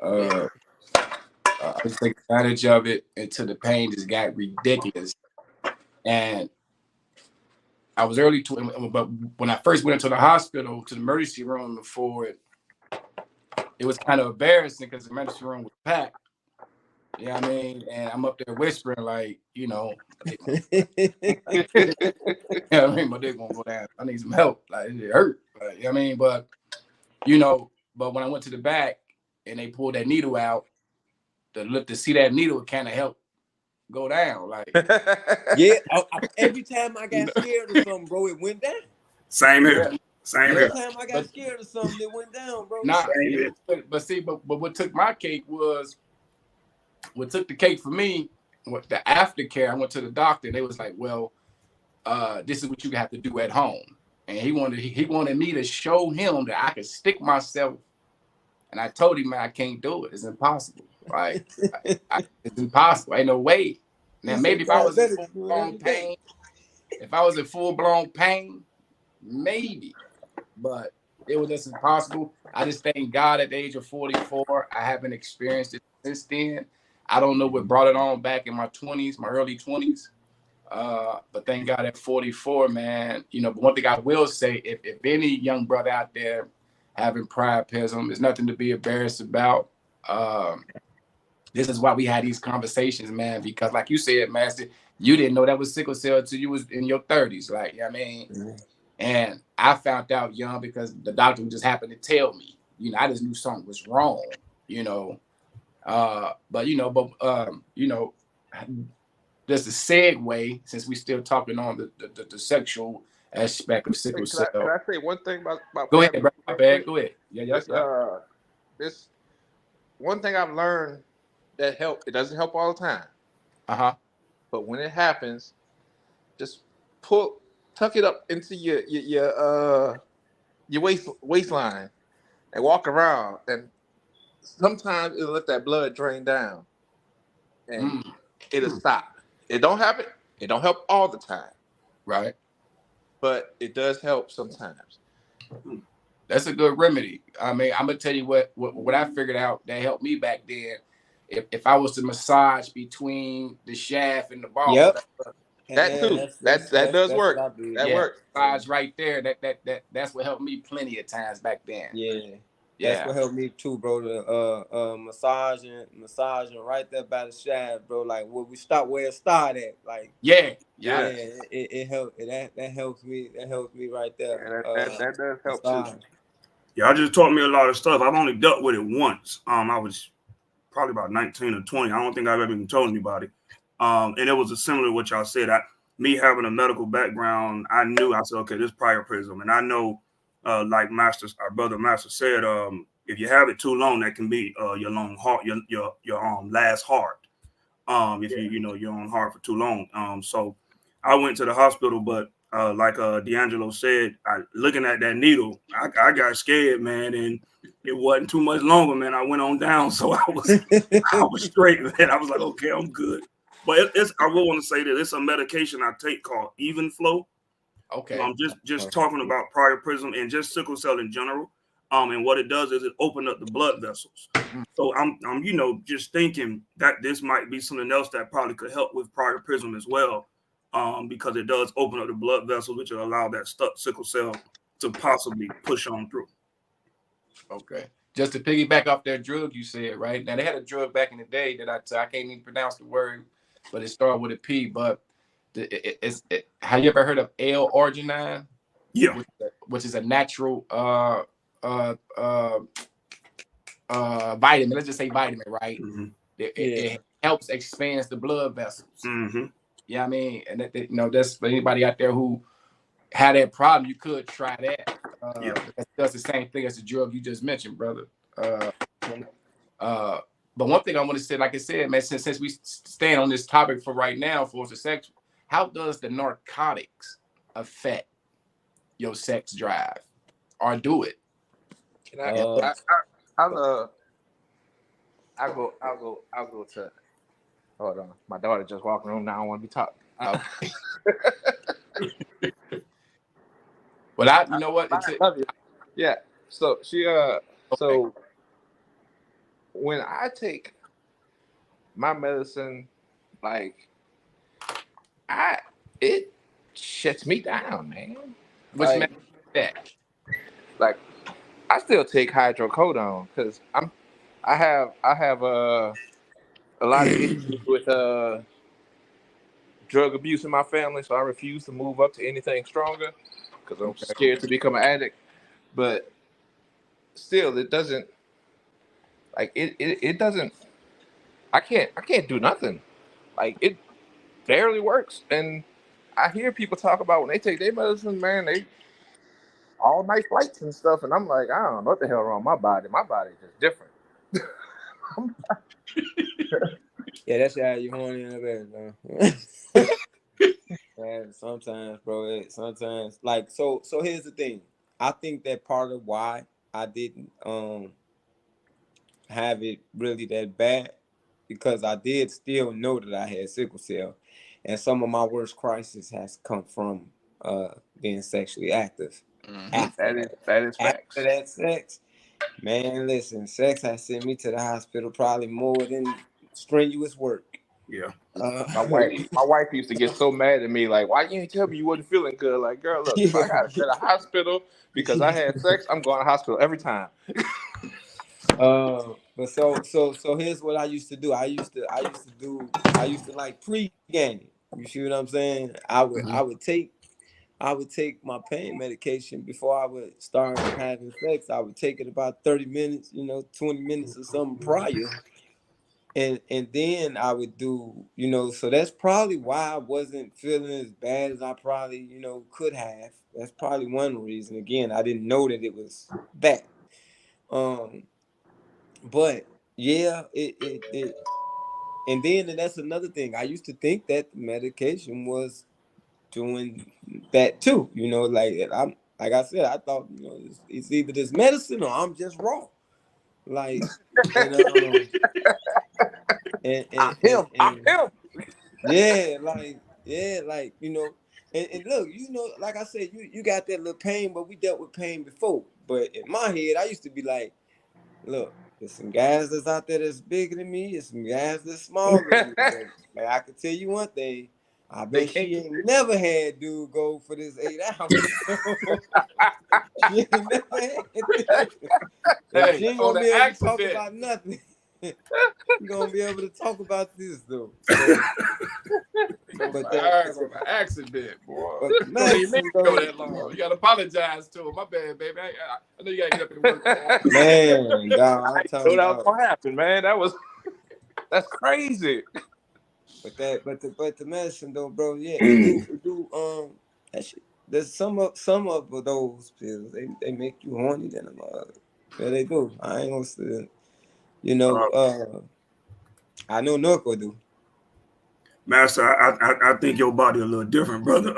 Uh, I used to take advantage of it until the pain just got ridiculous. And I was early 20s, but when I first went into the hospital, to the emergency room before it was kind of embarrassing because the emergency room was packed. Yeah, I mean, and I'm up there whispering like, you know, yeah, I mean, my dick won't go down. I need some help. Like it hurt. Like, you know what I mean, but you know, but when I went to the back and they pulled that needle out, to see that needle kind of helped go down. Like, Yeah, every time I you got know, scared of something, bro, it went down. Same here. yeah, Same Every yeah. here. time I got But scared of something, it went down, bro. not, Same yeah, here. but see, but what took my cake was what took the cake for me. What the aftercare, I went to the doctor. They was like, well, this is what you have to do at home. And he wanted me to show him that I could stick myself. And I told him, man, I can't do it. It's impossible. Like, it's impossible. Ain't no way. He Now, said, maybe if I God, was in better full do it blown every day. pain, if I was in full blown pain, maybe. But it was just impossible. I just thank God at the age of 44, I haven't experienced it since then. I don't know what brought it on back in my 20s, my early 20s. But thank God at 44, man, you know, but one thing I will say, if any young brother out there having priapism, there's nothing to be embarrassed about. This is why we had these conversations, man, because like you said, Master, you didn't know that was sickle cell until you was in your 30s. Like, you know what I mean? Mhm. And I found out young because the doctor just happened to tell me, you know, I just knew something was wrong, you know. You know, just a segue, since we still talking on the sexual aspect of Hey, sickle could cell. I say one thing about Go ahead, priapism bro. My real bad. quick? Go ahead. Yeah, This, yeah. this one thing I've learned that help. It doesn't help all the time, Uh-huh. but when it happens, just tuck it up into your waistline and walk around, and sometimes it'll let that blood drain down, and Mm, it'll stop. It don't happen. It don't help all the time, right. but it does help sometimes. That's a good remedy. I mean, I'm gonna tell you what I figured out that helped me back then. If I was to massage between the shaft and the ball, Yep. That Yeah, too. That does that's what work. I did. That yeah, works. massage right there. That's what helped me plenty of times back then. Yeah. That's Yeah, what helped me too, bro. The massaging right there by the shaft, bro. Like where we stop where it started at. Like yeah, yeah, yeah. Yeah. it helped. That helps me. That helps me right there. Yeah, that does help too. Massage. Yeah, I just taught me a lot of stuff. I've only dealt with it once. I was probably about 19 or 20. I don't think I've ever even told anybody. And it was a similar to what y'all said. Me having a medical background, I said, okay, this priapism. And I know, like our brother Master said, if you have it too long, that can be your long heart, your last heart. If you're on hard for too long. So I went to the hospital, but like D'Angelo said, looking at that needle, I got scared, man, and it wasn't too much longer, man. I went on down, so I was straight, man. I was like, okay, I'm good. But I will want to say that it's a medication I take called Even Flow. Okay. Just talking about priapism and just sickle cell in general. And what it does is it opens up the blood vessels. So I'm just thinking that this might be something else that probably could help with priapism as well, because it does open up the blood vessels, which will allow that stuck sickle cell to possibly push on through. Okay. Just to piggyback off that drug you said, right? Now they had a drug back in the day that I can't even pronounce the word, but it started with a P. But have you ever heard of L-arginine, Yeah. which is a natural uh, uh, vitamin? Let's just say vitamin, right? Mm-hmm. It helps expands the blood vessels. Mm-hmm. Yeah, I mean, and that's for anybody out there who had that problem. You could try that. Yeah. That's the same thing as the drug you just mentioned, brother. But one thing I want to say, like I said, man, since we stand on this topic for right now, for the sex, how does the narcotics affect your sex drive, or do it? Can I'll go to. Hold on, my daughter just walked in the room now. I want to be talking. Okay. But you know what? I love you. Yeah. So Okay. so when I take my medicine, like I, it shuts me down, man. Which man Like, that? like I still take hydrocodone because I have a lot of issues with drug abuse in my family, so I refuse to move up to anything stronger because I'm Okay. scared to become an addict. But still, it doesn't like it doesn't. I can't do nothing. Like it barely works, and I hear people talk about when they take their medicine, man, they all night flights and stuff, and I'm like, I don't know what the hell wrong with my body. My body's just different. Yeah, that's how you horny in the bed, man. Man, sometimes, bro. Sometimes, like, so. Here's the thing. I think that part of why I didn't have it really that bad because I did still know that I had sickle cell, and some of my worst crisis has come from being sexually active. Mm-hmm. After that, That is after facts. that sex, man, listen, sex has sent me to the hospital probably more than strenuous work. Yeah. My wife used to get so mad at me, like, why you ain't tell me you wasn't feeling good? Like, girl, look, if I gotta go to the hospital because I had sex, I'm going to the hospital every time. But so here's what I used to do. I used to like pre-game. You see what I'm saying? I would take my pain medication before I would start having sex. I would take it about 30 minutes, 20 minutes or something prior. And then I would do, so that's probably why I wasn't feeling as bad as I probably, could have. That's probably one reason. Again, I didn't know that it was that. Um, but yeah, and then and that's another thing. I used to think that the medication was doing that too. Like I said, I thought it's either this medicine or I'm just raw. Like and and and I'm and, him. I'm and him. yeah, like and look, like I said, you got that little pain, but we dealt with pain before. But in my head, I used to be like, look, there's some guys that's out there that's bigger than me. There's some guys that's smaller than me. But man, I can tell you one thing. I They bet can't. she ain't never had dude go for this 8 hours. She ain't never had this. And Hey, she ain't on gonna the be able to talk accident. about nothing. She gonna be able to talk about this though. So, Go but for that, hours on the accident, boy. but the You don't even mean medicine to go though, that long. You gotta apologize to him. My bad, baby. I know you gotta get up and work tomorrow. man, dog, I I'm didn't know talking that was about. gonna happen, man. That's crazy. But the medicine though, bro, yeah, it do that shit. There's some of those pills they make you horny than a mother. Yeah, they do. I ain't gonna say, you know, Uh, uh, I know Norco do. Master, I think your body a little different, brother.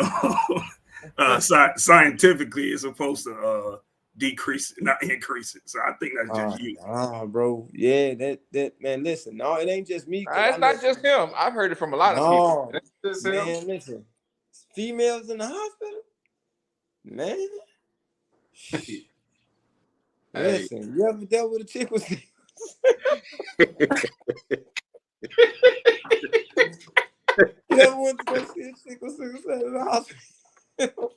Scientifically, it's supposed to decrease it, not increase it. So I think that's just you. Bro, yeah, that man. Listen, no, it ain't just me because I It's not know. just him. I've heard it from a lot of people. No, This him. man, listen, females in the hospital, man. Hey, Listen, you ever dealt with a chick with? You ever went to go see a chick with sickle cell in the hospital?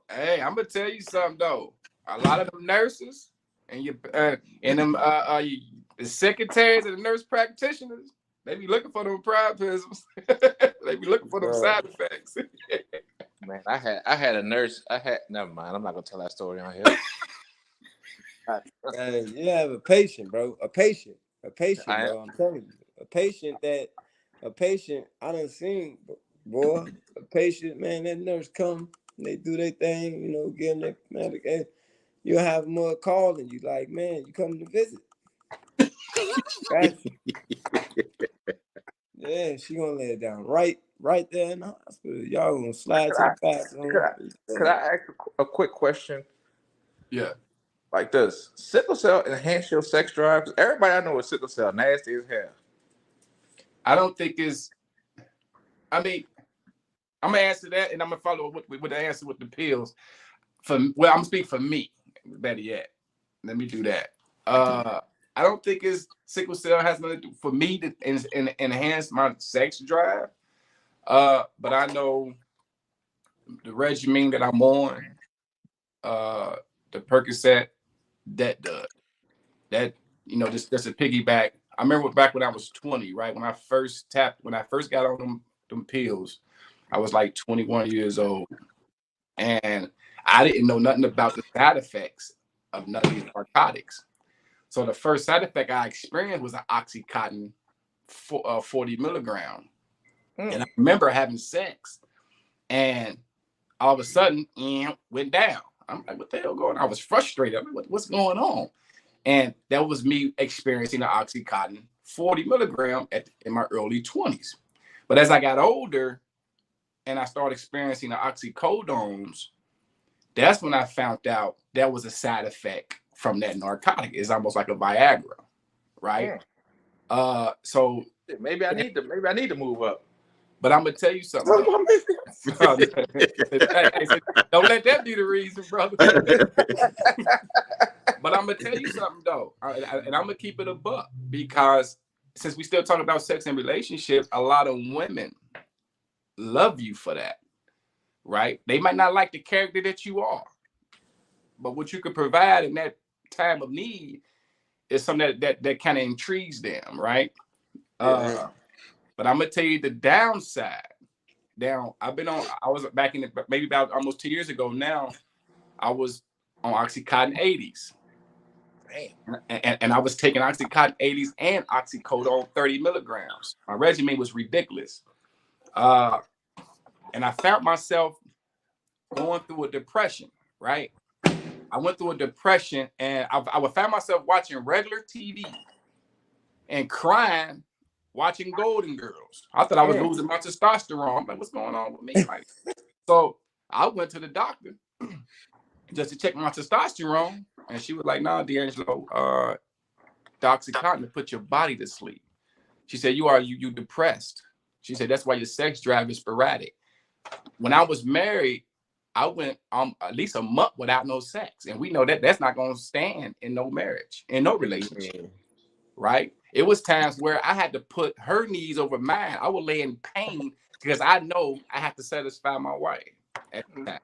hey, I'm gonna tell you something though. A lot of them nurses and the secretaries and the nurse practitioners, they be looking for them priapisms. They be looking for them Bro, side effects. Man, I had a nurse. Never mind. I'm not gonna tell that story on here. you have a patient, bro. A patient, I bro. I'm telling you, a patient. I done seen, boy, a patient, man. That nurse come, they do their thing, give them their medication. You'll have more calling you, like, man, you coming to visit? Gotcha. Yeah, she gonna lay it down right there in the hospital. Y'all gonna slide could to the I could bathroom. I could I ask a quick question? Yeah, Like, does sickle cell enhance your sex drive? 'Cause everybody I know with sickle cell nasty as hell. I don't think it's. I mean, I'm gonna answer that, and I'm gonna follow with the answer with the pills. I'm gonna speak for me. Better yet, let me do that. I don't think it's sickle cell has nothing to do for me to enhance my sex drive. But I know the regimen that I'm on, the Percocet, that does that. Just a piggyback. I remember back when I was 20, right? When I first got on them pills, I was like 21 years old, and I didn't know nothing about the side effects of none of these narcotics. So the first side effect I experienced was an Oxycontin 40 milligram. And I remember having sex, and all of a sudden, went down. I'm like, what the hell going on? I was frustrated. I'm like, what's going on? And that was me experiencing the Oxycontin 40 milligram in my early 20s. But as I got older and I started experiencing the oxycodones, that's when I found out that was a side effect from that narcotic. It's almost like a Viagra, right? So maybe I need to move up. But I'm gonna tell you something. Don't let that be the reason, brother. But I'm gonna tell you something though, and I'm gonna keep it a buck, because since we still talking about sex and relationships, a lot of women love you for that, right? They might not like the character that you are, but what you can provide in that time of need is something that kind of intrigues them, right? Yeah. But I'm gonna tell you the downside. Now, I was back in maybe about almost 2 years ago now, I was on Oxycontin 80s. And I was taking Oxycontin 80s and oxycodone 30 milligrams. My regimen was ridiculous. And I found myself going through a depression, right? I went through a depression, and I found myself watching regular TV and crying, watching Golden Girls. I thought I was losing my testosterone. I'm like, what's going on with me? Like, so I went to the doctor just to check my testosterone, and she was like, "Nah, D'Angelo, the Oxycontin to put your body to sleep." She said, "You depressed." She said, "That's why your sex drive is sporadic." When I was married, I went at least a month without no sex, and we know that that's not going to stand in no marriage, in no relationship, right? It was times where I had to put her needs over mine. I would lay in pain because I know I have to satisfy my wife at the time,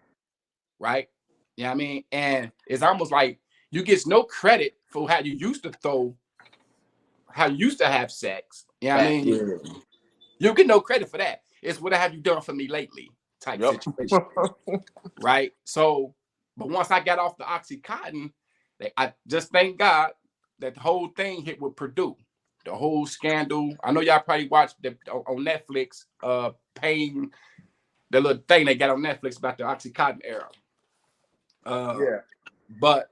right? You know what I mean? And it's almost like you get no credit for how you used to have sex. You know what I mean? Yeah. You get no credit for that. It's what have you done for me lately type situation. Right? So, but once I got off the Oxycontin, I just thank God that the whole thing hit with Purdue. The whole scandal. I know y'all probably watched on Netflix, Pain, the little thing they got on Netflix about the Oxycontin era. But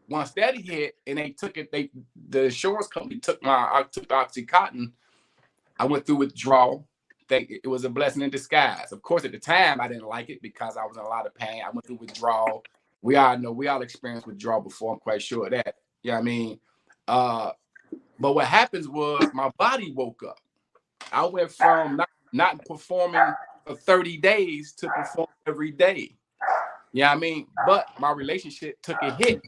once that hit and they took it, the insurance company took the Oxycontin. I went through withdrawal. It was a blessing in disguise. Of course, at the time, I didn't like it because I was in a lot of pain. I went through withdrawal. We all experienced withdrawal before. I'm quite sure of that. You know what I mean? But what happens was my body woke up. I went from not performing for 30 days to perform every day. You know what I mean? But my relationship took a hit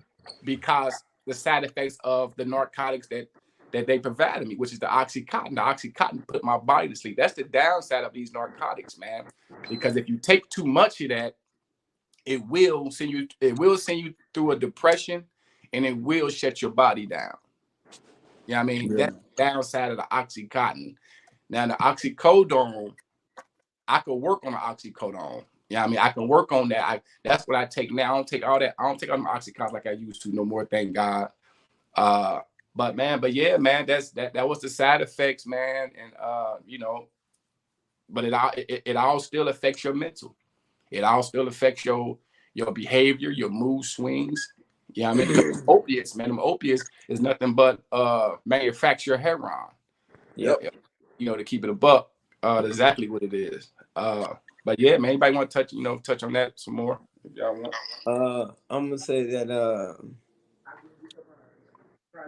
because the side effects of the narcotics that they provided me, which is the Oxycontin. The Oxycontin put my body to sleep. That's the downside of these narcotics, man. Because if you take too much of that, it will send you through a depression, and it will shut your body down. You know what I mean? Yeah. That's the downside of the Oxycontin. Now the oxycodone, I could work on the oxycodone. Yeah, I mean, I can work on that. That's what I take now. I don't take all that. I don't take all the oxycontin like I used to no more. Thank God. But yeah, man, that was the side effects, man. And but it all still affects your mental. It all still affects your behavior, your mood swings. Yeah, I mean, opiates, man. Them opiates is nothing but manufactured heroin. Yep. To keep it a buck, that's exactly what it is. But yeah, man, anybody want to touch on that some more if y'all want? I'm gonna say that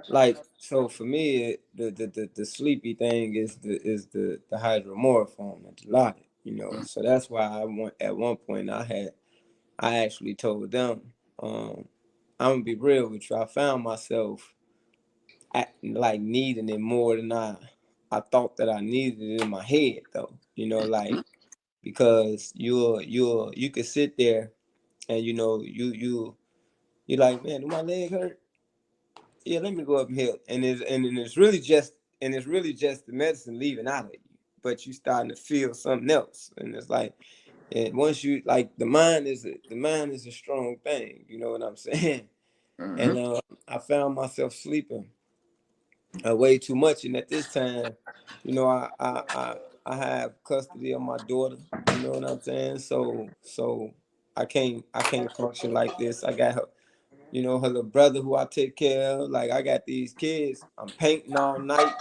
like, so for me, the sleepy thing is the hydromorphone and Dilaudid. you know. So that's why at one point I actually told them, I'm gonna be real with you. I found myself like needing it more than I thought that I needed it in my head though. You know, like because you could sit there and you know you're like, man, do my leg hurt? Yeah, let me go up here. And it's really just the medicine leaving out of you. But you starting to feel something else. And it's like, and once you like the mind is a strong thing, you know what I'm saying? And I found myself sleeping way too much. And at this time, you know, I have custody of my daughter, you know what I'm saying? So I can't function like this. I got her, you know, her little brother who I take care of. Like I got these kids. I'm painting all night.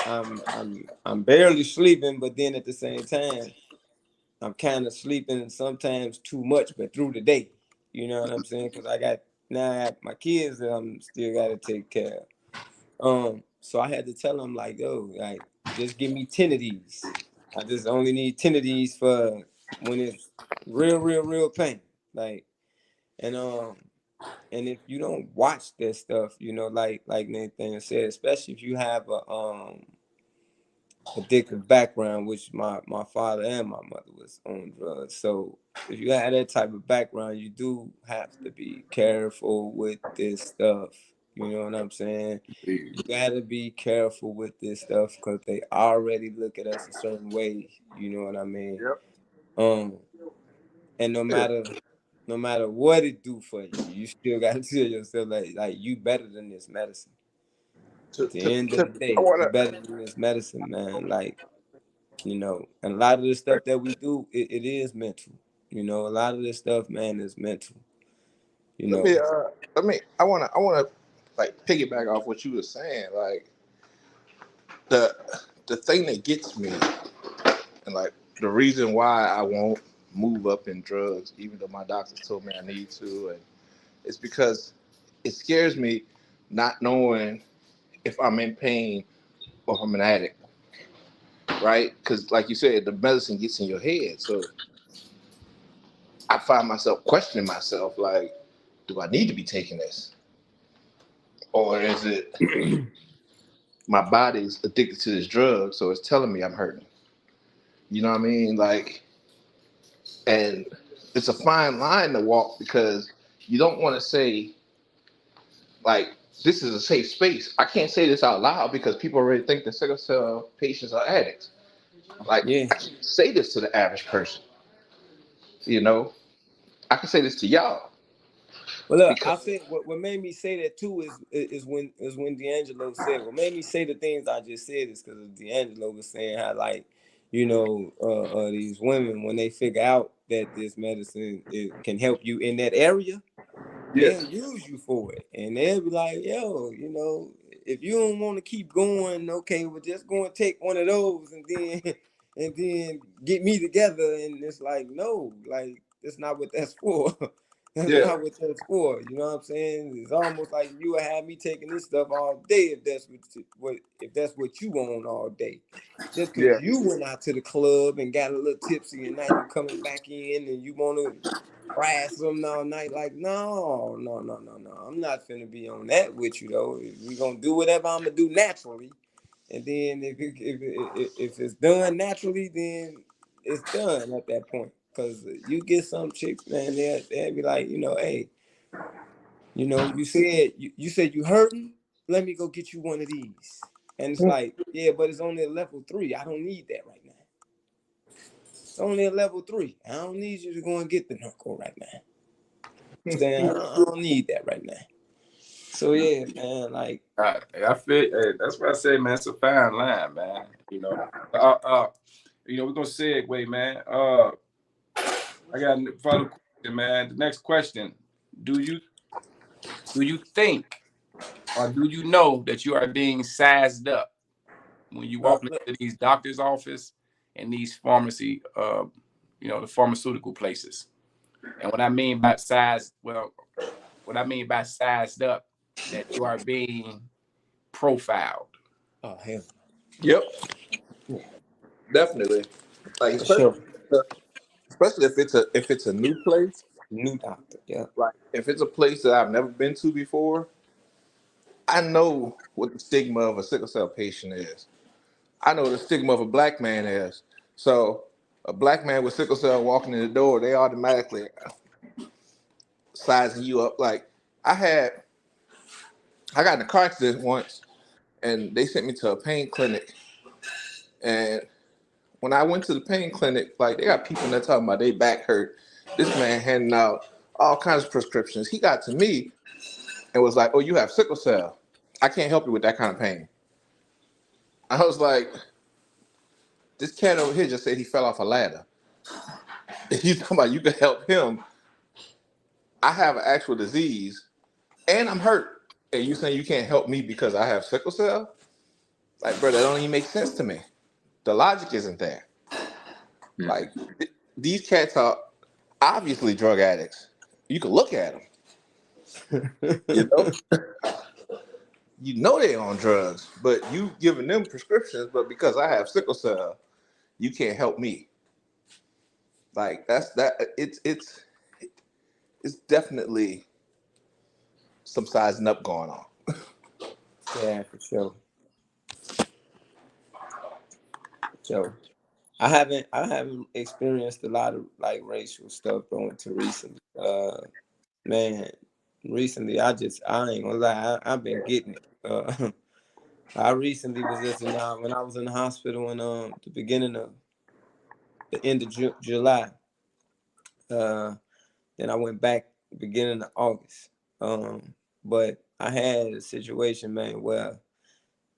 I'm barely sleeping, but then at the same time, I'm kind of sleeping sometimes too much, but through the day. You know what I'm saying? Because I have my kids that I'm still gotta take care of. So I had to tell them like, yo, like just give me 10 of these. I just only need 10 of these for when it's real pain. Like, and and if you don't watch this stuff, you know, like Nathan said, especially if you have a addictive background, which my father and my mother was on drugs. So if you have that type of background, you do have to be careful with this stuff. You know what I'm saying? You gotta be careful with this stuff because they already look at us a certain way. You know what I mean? Yep. And no matter what it do for you, you still gotta tell yourself like you better than this medicine. To, At the to, end of to, the I day, you wanna better than this medicine, man. Like, you know, and a lot of the stuff that we do, it is mental. You know, a lot of this stuff, man, is mental. You let know. me I wanna like piggyback off what you were saying. Like the the thing that gets me and like the reason why I won't move up in drugs, even though my doctors told me I need to, and it's because it scares me not knowing if I'm in pain or if I'm an addict, right? Because like you said, the medicine gets in your head, so I find myself questioning myself, like, do I need to be taking this, or is it my body's addicted to this drug, so it's telling me I'm hurting? You know what I mean? Like, and it's a fine line to walk because you don't want to say like this is a safe space. I can't say this out loud because people already think that sickle cell patients are addicts. Like Yeah. I can't say this to the average person. You know, I can say this to y'all Well, look, I because think what made me say that too is when D'Angelo said what made me say the things I just said is because D'Angelo was saying how like you know these women when they figure out that this medicine it can help you in that area, yeah, they'll use you for it. And they'll be like, yo, you know, if you don't want to keep going, okay, well just go and take one of those and then and then get me together. And it's like, no, like that's not what that's for. That's yeah, not what that's for. You know what I'm saying? It's almost like you would have me taking this stuff all day if that's what you want all day. Just because yeah, you went out to the club and got a little tipsy and now you coming back in and you want to crash something all night. Like, no. I'm not finna be on that with you though. We gonna do whatever I'm gonna do naturally, and then if it's done naturally, then it's done at that point. Cause you get some chicks, man, they'll be like, you know, hey, you know, you said you hurting. Let me go get you one of these. And it's like, yeah, but it's only a level 3. I don't need that right now. It's only a level 3. I don't need you to go and get the narco right now. Understand? I don't need that right now. So yeah, man, like I feel that's what I say, man. It's a fine line, man. You know, we're gonna segue, man. I got a follow question, man. The next question: do you think or do you know that you are being sized up when you walk look, into these doctor's office and these pharmacy, the pharmaceutical places? And what I mean by sized, well, what I mean by sized up, that you are being profiled. oh hell, yep, yeah, definitely. Like for sure. especially if it's a new place. New doctor, yeah. Like if it's a place that I've never been to before, I know what the stigma of a sickle cell patient is. I know what the stigma of a black man is. So a black man with sickle cell walking in the door, they automatically sizing you up. Like I had, I got in a car accident once, and they sent me to a pain clinic. And when I went to the pain clinic, like they got people in there talking about they back hurt. This man handing out all kinds of prescriptions. He got to me and was like, "Oh, you have sickle cell. I can't help you with that kind of pain." I was like, "This cat over here just said he fell off a ladder. If you talking about you can help him, I have an actual disease and I'm hurt. And you saying you can't help me because I have sickle cell? Like, bro, that don't even make sense to me. The logic isn't there. Like, these cats are obviously drug addicts. You can look at them. You know, you know they're on drugs, but you giving them prescriptions. But because I have sickle cell, you can't help me. Like that's that. It's definitely some sizing up going on. Yeah, for sure. So I haven't experienced a lot of like racial stuff though until recently. Man, recently I ain't gonna lie, I've been getting it. I recently was just when I was in the hospital in the beginning of the end of July. Then I went back beginning of August. But I had a situation, man, where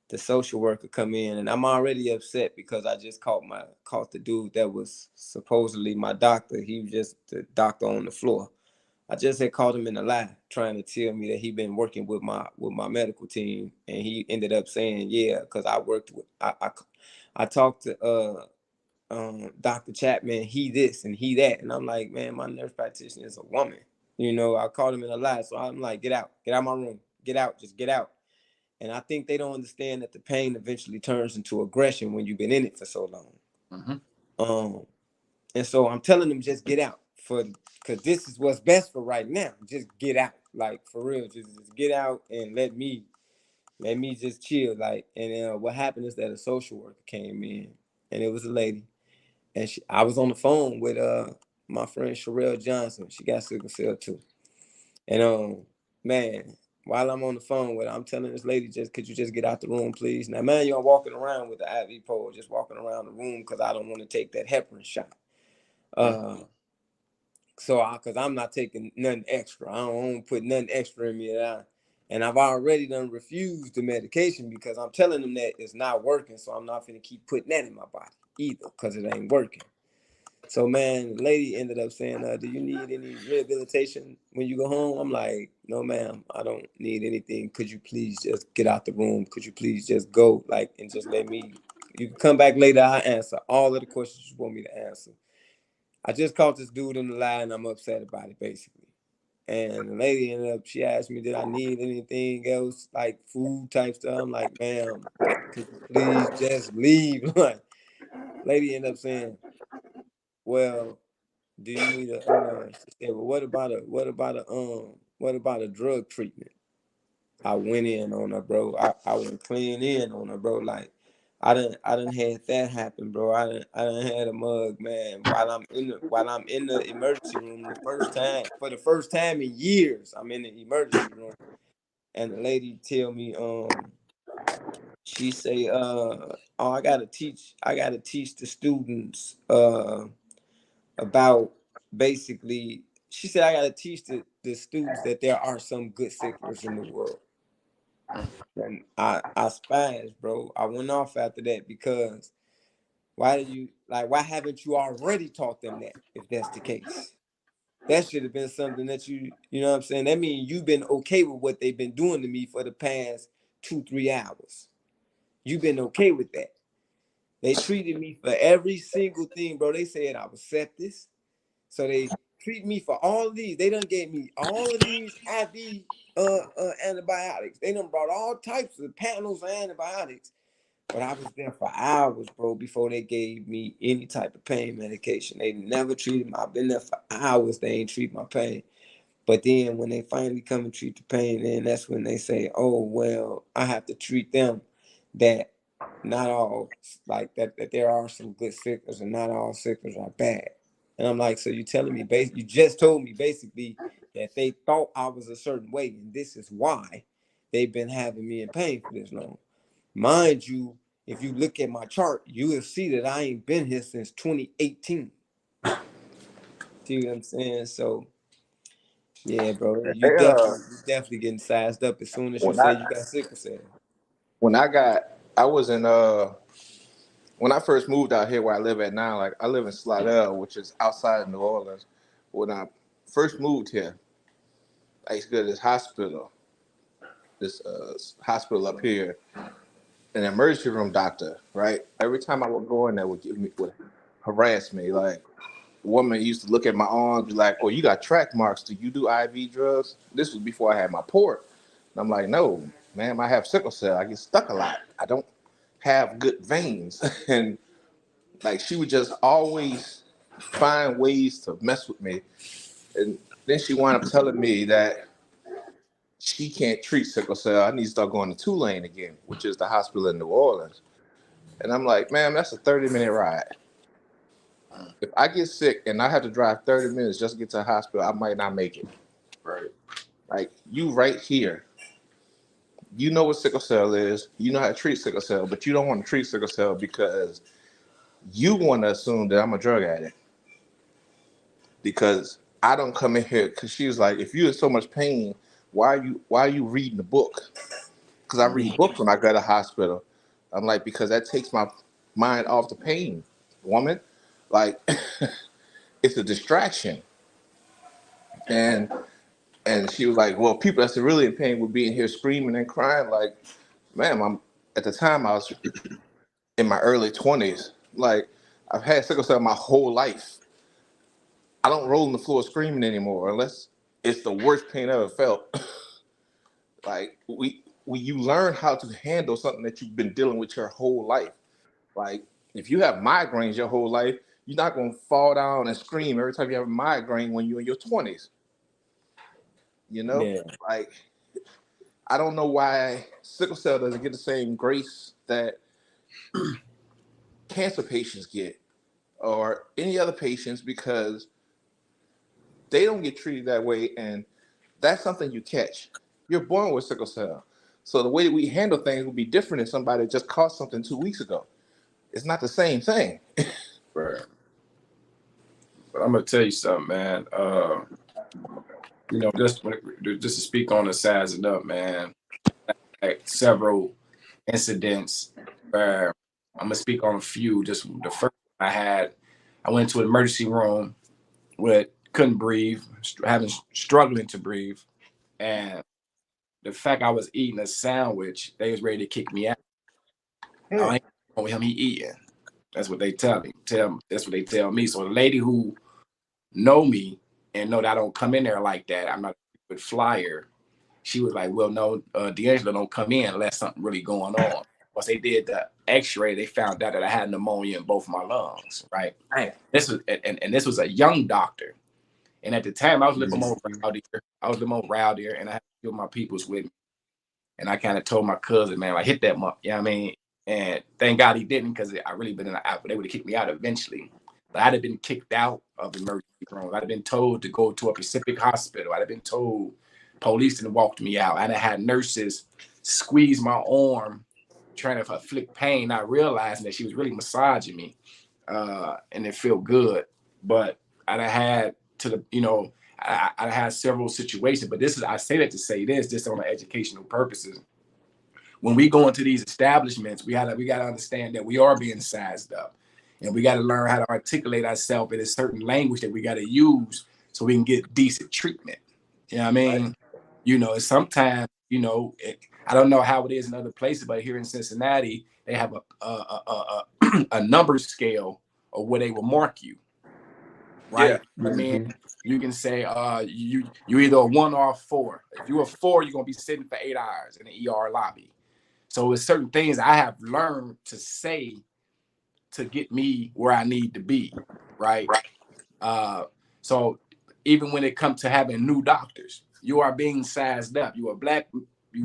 the social worker come in, and I'm already upset because I just caught the dude that was supposedly my doctor. He was just the doctor on the floor. I just had caught him in a lie, trying to tell me that he been working with my medical team, and he ended up saying, yeah, because I worked with I talked to Dr. Chapman, he this and he that, and I'm like, man, my nurse practitioner is a woman. You know, I caught him in a lie, so I'm like, get out of my room, get out, just get out. And I think they don't understand that the pain eventually turns into aggression when you've been in it for so long. Mm-hmm. And so I'm telling them just get out because this is what's best for right now. Just get out, like for real. Just get out and let me just chill. Like, and what happened is that a social worker came in, and it was a lady, and I was on the phone with my friend Sherelle Johnson. She got sickle cell too, and man. While I'm on the phone with her, I'm telling this lady, could you just get out the room, please? Now, man, you're walking around with the IV pole, just walking around the room because I don't want to take that heparin shot. Because I'm not taking nothing extra. I don't put nothing extra in me and I've already done refused the medication because I'm telling them that it's not working. So I'm not going to keep putting that in my body either because it ain't working. So, man, the lady ended up saying, do you need any rehabilitation when you go home? I'm like, no, ma'am, I don't need anything. Could you please just get out the room? Could you please just go, like, and just let me, you can come back later. I'll answer all of the questions you want me to answer. I just caught this dude in the lie, and I'm upset about it, basically. And the lady ended up, she asked me, did I need anything else, like food type stuff? I'm like, ma'am, could you please just leave? Like, lady ended up saying, well, do you need a she said, well, what about a drug treatment? I went in on her, bro. I went clean in on her, bro. Like I done had that happen, bro. I done had a mug, man. While I'm in the emergency room for the first time in years, I'm in the emergency room, and the lady tell me, she say, oh, I gotta teach the students about basically. She said I gotta teach the students that there are some good sicklers in the world. And I spazzed, bro. I went off after that because why haven't you already taught them that if that's the case? That should have been something that you know what I'm saying? That means you've been okay with what they've been doing to me for the past 2-3 hours. You've been okay with that. They treated me for every single thing, bro. They said I was sepsis. So they treat me for all of these. They done gave me all of these IV antibiotics. They done brought all types of panels of antibiotics But I was there for hours, bro, before they gave me any type of pain medication. They never treated me. I've been there for hours. They ain't treat my pain. But then when they finally come and treat the pain, then that's when they say, oh, well, I have to treat them. That not all, like that there are some good sicklers and not all sicklers are bad. And I'm like, so you telling me, you just told me basically that they thought I was a certain way, and this is why they've been having me in pain for this long. Mind you, if you look at my chart, you will see that I ain't been here since 2018. See what I'm saying? So yeah, bro, They, you definitely getting sized up as soon as you when say I you got sickle cell. I was in when I first moved out here where I live at now, like I live in Slidell, which is outside of New Orleans. When I first moved here, I used to go to this hospital up here, an emergency room doctor, right? Every time I would go in there, would harass me. Like, the woman used to look at my arms, be like, "Oh, you got track marks. Do you do IV drugs?" This was before I had my port. And I'm like, "No, ma'am, I have sickle cell. I get stuck a lot. I don't have good veins." And like, she would just always find ways to mess with me. And then she wound up telling me that she can't treat sickle cell. I need to start going to Tulane again, which is the hospital in New Orleans. And I'm like, "Ma'am, that's a 30-minute ride. If I get sick and I have to drive 30 minutes just to get to the hospital, I might not make it." Right. Like, you right here, you know what sickle cell is, you know how to treat sickle cell, but you don't want to treat sickle cell because you want to assume that I'm a drug addict. Because I don't come in here, because she was like, if you're in so much pain, why are you reading the book? Because I read books when I go to the hospital. I'm like, because that takes my mind off the pain, woman. Like, it's a distraction. And she was like, well, people that's really in pain would be in here screaming and crying. Like, ma'am, at the time I was in my early 20s. Like, I've had sickle cell my whole life. I don't roll on the floor screaming anymore unless it's the worst pain I ever felt. Like, you learn how to handle something that you've been dealing with your whole life. Like, if you have migraines your whole life, you're not gonna fall down and scream every time you have a migraine when you're in your 20s. You know, Yeah, like, I don't know why sickle cell doesn't get the same grace that cancer patients get or any other patients, because they don't get treated that way, and that's something you catch. You're born with sickle cell. So the way that we handle things will be different than somebody that just caught something 2 weeks ago. It's not the same thing. Right. But I'm gonna tell you something, man. Just to speak on the sizing up, man. Like several incidents where I'm gonna speak on a few. Just the first one I had, I went into an emergency room with couldn't breathe, struggling to breathe, and the fact I was eating a sandwich, they was ready to kick me out. I ain't going with him. He eating. That's what they tell me. That's what they tell me. So the lady who know me and know that I don't come in there like that, I'm not a good flyer. She was like, "Well, no, D'Angelo don't come in unless something really going on." Once they did the X-ray, they found out that I had pneumonia in both my lungs. Right. Dang. This was and this was a young doctor, and at the time I was a little more rowdier. And I had a few of my peoples with me. And I kind of told my cousin, man, like, hit that month. You know what I mean? And thank God he didn't, because I really been in the out, but they would have kicked me out eventually. But I'd have been kicked out of emergency rooms. I'd have been told to go to a Pacific hospital. I'd have been told police didn't walked me out. I'd have had nurses squeeze my arm, trying to inflict pain, not realizing that she was really massaging me. And it felt good. But I'd have had to the, I had several situations, but I say that to say this, just on the educational purposes. When we go into these establishments, we gotta understand that we are being sized up, and we gotta learn how to articulate ourselves in a certain language that we gotta use so we can get decent treatment. You know what I mean? Sometimes, I don't know how it is in other places, but here in Cincinnati, they have a number scale of where they will mark you. Yeah. Right? I mean, you can say you either a 1 or a 4. If you're a 4, you're gonna be sitting for 8 hours in the ER lobby. So it's certain things I have learned to say to get me where I need to be, right? So even when it comes to having new doctors, you are being sized up. You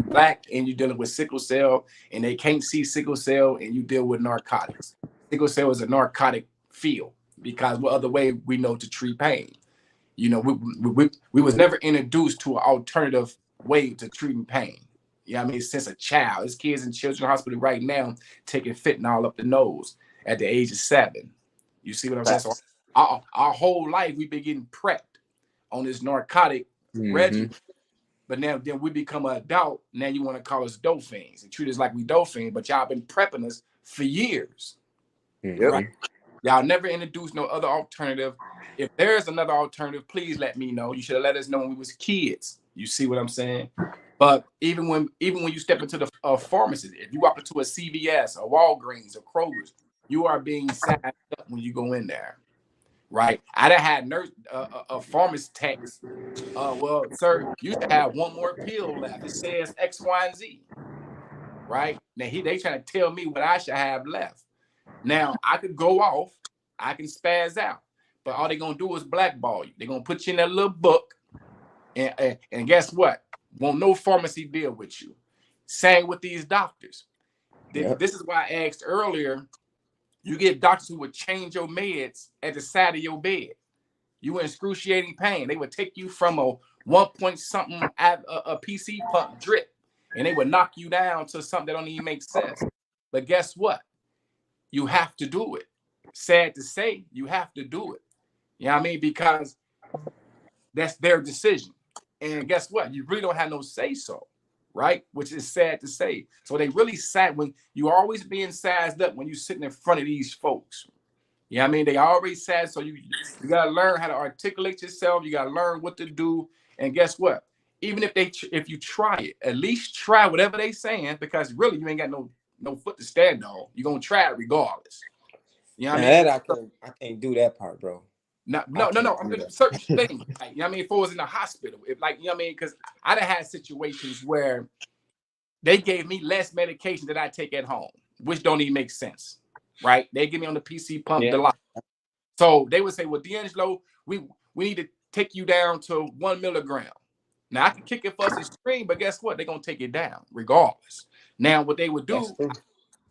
black, and you're dealing with sickle cell, and they can't see sickle cell, and you deal with narcotics. Sickle cell is a narcotic field because what other way we know to treat pain? You know, we was never introduced to an alternative way to treating pain. You know what I mean? Since a child, there's kids in children's hospital right now taking fentanyl up the nose at the age of 7. You see what I'm saying? So our whole life we've been getting prepped on this narcotic regimen. But now then we become an adult. Now you want to call us dope fiends and treat us like we dope fiends, but y'all been prepping us for years. Right? Y'all never introduced no other alternative. If there's another alternative, please let me know. You should have let us know when we was kids. You see what I'm saying? But even when you step into the pharmacy, if you walk into a CVS, a Walgreens, or Kroger's, you are being sized up when you go in there, right? I done had a pharmacist text. Well, sir, you should have one more pill left. It says X, Y, and Z, right? Now they trying to tell me what I should have left. Now I could go off, I can spaz out, but all they're gonna do is blackball you. They're gonna put you in that little book, and guess what? Won't no pharmacy deal with you. Same with these doctors. This is why I asked earlier. You get doctors who would change your meds at the side of your bed. You in excruciating pain. They would take you from a 1 point something at a PC pump drip, and they would knock you down to something that don't even make sense. But guess what? You have to do it. Sad to say, you have to do it. You know what I mean? Because that's their decision. And guess what? You really don't have no say-so, right? Which is sad to say. So they really sad when you always being sized up when you're sitting in front of these folks. You know what I mean? They already sad. So you got to learn how to articulate yourself. You got to learn what to do. And guess what? Even if you try it, at least try whatever they saying, because really you ain't got no foot to stand on. You're gonna try it regardless. You know what I mean? I can't do that part, bro. No. I'm gonna certain things. Like, you know what I mean? If I was in the hospital, you know what I mean? Because I done had situations where they gave me less medication that I take at home, which don't even make sense. Right? They give me on the PC pump the lot. So they would say, well, D'Angelo, we need to take you down to 1 milligram. Now I can kick it fuss and scream, but guess what? They're gonna take it down regardless. Now what they would do,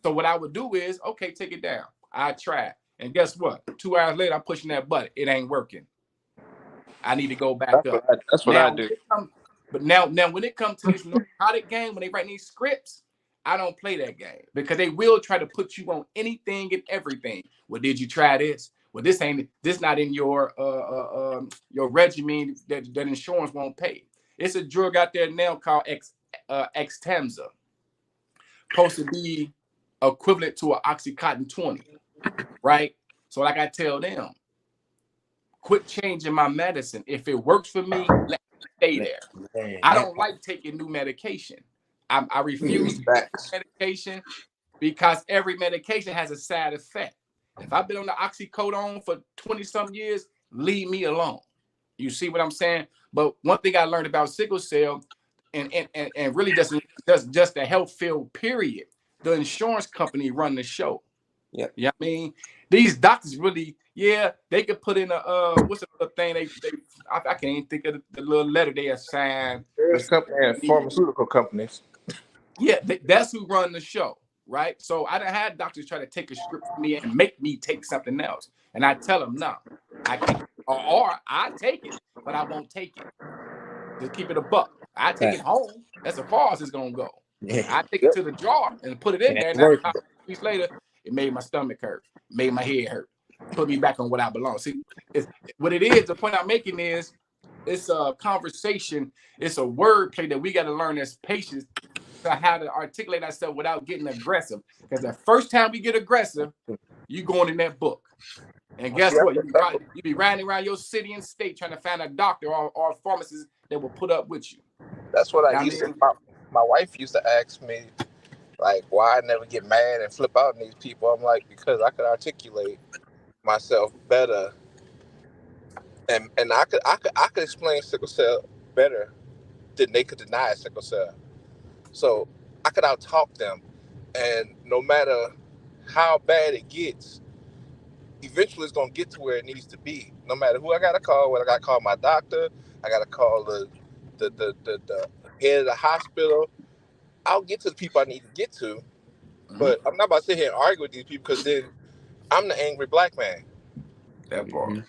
so what I would do is, okay, take it down. I try. And guess what? 2 hours later, I'm pushing that button. It ain't working. I need to go back up. That's what I do. But now when it comes to this narcotic game, when they write these scripts, I don't play that game because they will try to put you on anything and everything. Well, did you try this? Well, this not in your regimen that insurance won't pay. It's a drug out there now called Xtamza, supposed to be equivalent to an Oxycontin 20, right? So like I tell them, quit changing my medicine. If it works for me, let me stay there. I don't like taking new medication. I refuse to take medication because every medication has a side effect. If I've been on the oxycodone for 20-some years, leave me alone. You see what I'm saying? But one thing I learned about sickle cell and really just the health field, period, the insurance company run the show. Yeah. You know what I mean? These doctors really, they could put in a what's the thing I can't even think of the little letter they assign. Pharmaceutical companies. Yeah, that's who run the show, right? So I done had doctors try to take a script from me and make me take something else. And I tell them, no, I can't. Or I take it, but I won't take it. Just keep it a buck. I take it home. That's as far as it's going to go. I take it to the jar and put it in there. Now, 2 weeks later, it made my stomach hurt, made my head hurt, put me back on what I belong. See, what it is, the point I'm making is it's a conversation. It's a wordplay that we got to learn as patients to how to articulate ourselves without getting aggressive. Because the first time we get aggressive, you going in that book. And guess what? You be riding around your city and state trying to find a doctor or a pharmacist that will put up with you. That's what I used to. My wife used to ask me, like, why I never get mad and flip out on these people. I'm like, because I could articulate myself better, and I could explain sickle cell better than they could deny sickle cell. So I could out talk them, and no matter how bad it gets, eventually it's gonna get to where it needs to be. No matter who I gotta call, whether I gotta call my doctor, I gotta call the head of the hospital. I'll get to the people I need to get to, Mm-hmm. but I'm not about to sit here and argue with these people because then I'm the angry black man. That part.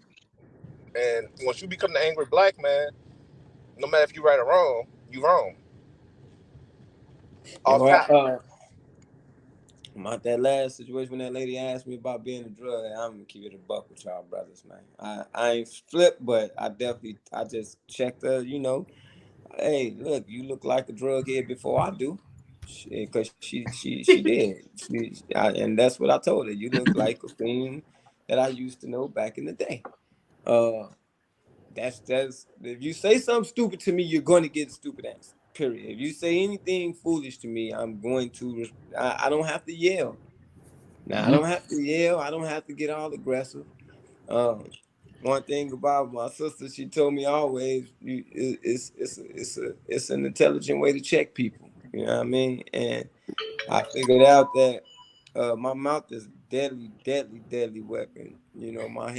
And once you become the angry black man, no matter if you right or wrong, you wrong. You Off know, top. about that last situation when that lady asked me about being a drug, I'm gonna keep it a buck with y'all brothers, man. I ain't flipped, but I just checked her, you know. Hey, look, you look like a drug head before I do. Because she did. And that's what I told her. You look like a thing that I used to know back in the day. Uh that's if you say something stupid to me, you're going to get a stupid answer. Period. If you say anything foolish to me, I'm going to. I don't have to yell. Now I Mm-hmm. don't have to yell. I don't have to get all aggressive. Um, One thing about my sister, she told me always, it's an intelligent way to check people. You know what I mean? And I figured out that my mouth is deadly, deadly, deadly weapon. You know, my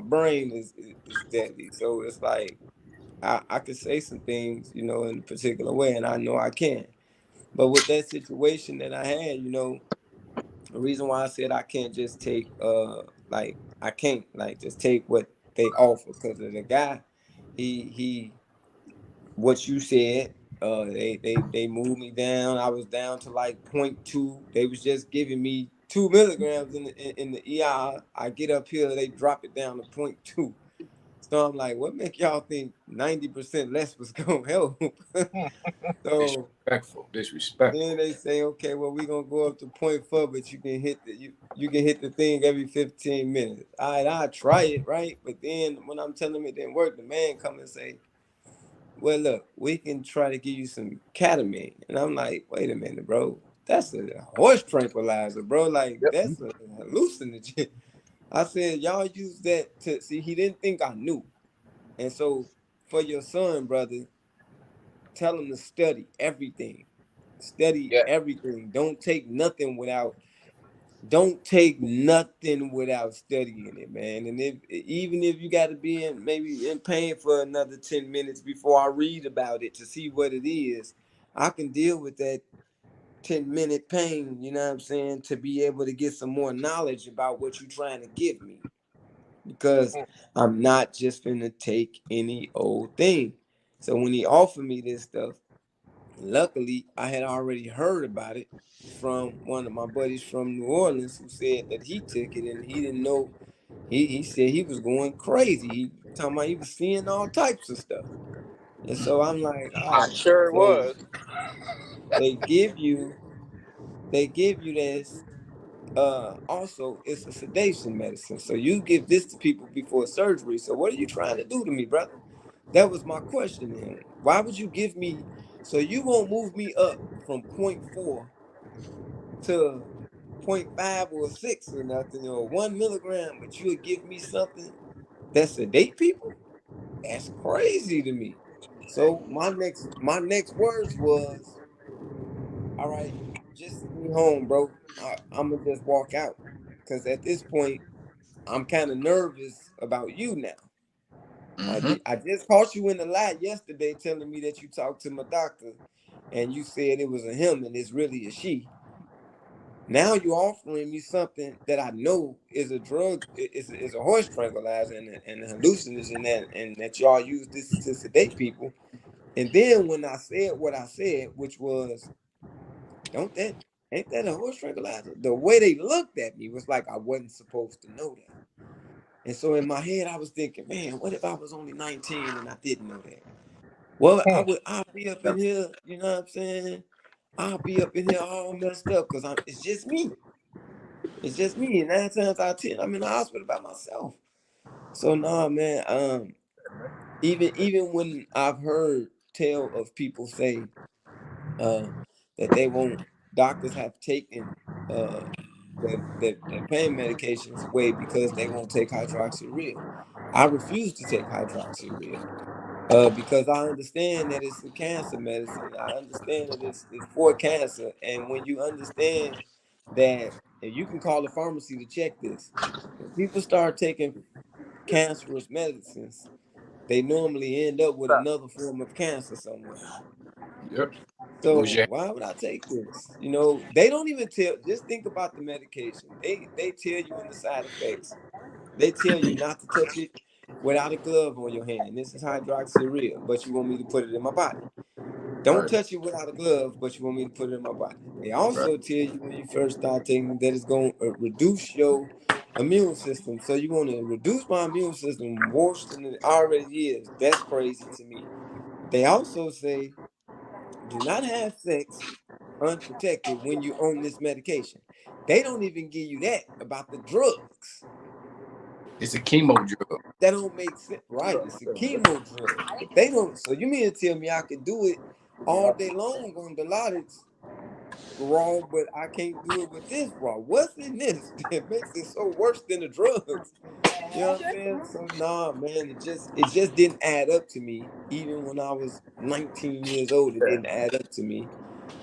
brain is deadly. So it's like I could say some things, you know, in a particular way, and I know I can. But with that situation that I had, you know, the reason why I said I can't just take like I can't like just take what they offer because of the guy, he what you said, they moved me down. I was down to like point 0.2. They was just giving me 2 milligrams in the ER. I get up here, they drop it down to point 0.2. So I'm like, what make y'all think 90% less was gonna help? So Disrespectful. Disrespectful. then they say, okay, well, we're gonna go up to point 4, but you can hit you can hit the thing every 15 minutes. All right, I'll try it, right? But then when I'm telling them it didn't work, the man come and say, well, look, we can try to give you some ketamine. And I'm like, wait a minute, bro. That's a horse tranquilizer, bro. Like, Yep. that's a hallucinogen. I said, y'all use that to see, he didn't think I knew. And so for your son, brother, tell him to study everything. Study Yeah. everything. Don't take nothing without studying it, man. And if even if you got to be in maybe in pain for another 10 minutes before I read about it to see what it is, I can deal with that 10-minute pain, you know what I'm saying, to be able to get some more knowledge about what you're trying to give me. Because I'm not just gonna take any old thing. So when he offered me this stuff, luckily, I had already heard about it from one of my buddies from New Orleans who said that he took it and he didn't know. He said he was going crazy. He talking about he was seeing all types of stuff. And so I'm like, all I'm right. sure it So was. they give you this. Also, it's a sedation medicine. So you give this to people before surgery. So what are you trying to do to me, brother? That was my question to him. Why would you give me so you won't move me up from point 4 to point 0.5 or 6 or nothing, or 1 milligram, but you would give me something that sedate people? That's crazy to me. So my next words was, all right, just send me home, bro. I'm gonna just walk out. Cause at this point, I'm kind of nervous about you now. Mm-hmm. I just caught you in the lie yesterday telling me that you talked to my doctor and you said it was a him and it's really a she. Now you're offering me something that I know is a drug, is a horse tranquilizer and a hallucinogen, and that y'all use this to sedate people. And then when I said what I said, which was, don't that ain't that a horse tranquilizer? The way they looked at me was like I wasn't supposed to know that. And so in my head, I was thinking, man, what if I was only 19 and I didn't know that? Well, I'll be up in here, you know what I'm saying? I'll be up in here all messed up because it's just me. It's just me. And 9 times out of 10, I'm in the hospital by myself. So nah, man. Even when I've heard tell of people say uh that they won't, doctors have taken their pain medications away because they won't take hydroxyurea. I refuse to take hydroxyurea. Because I understand that it's a cancer medicine. I understand that it's for cancer. And when you understand that, and you can call the pharmacy to check this, when people start taking cancerous medicines, they normally end up with another form of cancer somewhere. Yep. So why would I take this? You know, they don't even tell. Just think about the medication. They tell you in the side effects. They tell you not to touch it without a glove on your hand. This is hydroxyurea, but you want me to put it in my body. Don't touch it without a glove, but you want me to put it in my body. They also tell you when you first start taking that it's going to reduce your immune system. So you want to reduce my immune system worse than it already is. That's crazy to me. They also say do not have sex unprotected when you're on this medication. They don't even give you that about the drugs. It's a chemo drug. That don't make sense, right? It's a chemo drug, but they don't. So you mean to tell me I could do it all day long on Dilaudid raw, but I can't do it with this raw? What's in this that makes it so worse than the drugs? You know what I'm saying? So nah, man, it just didn't add up to me. Even when I was 19 years old, it didn't add up to me.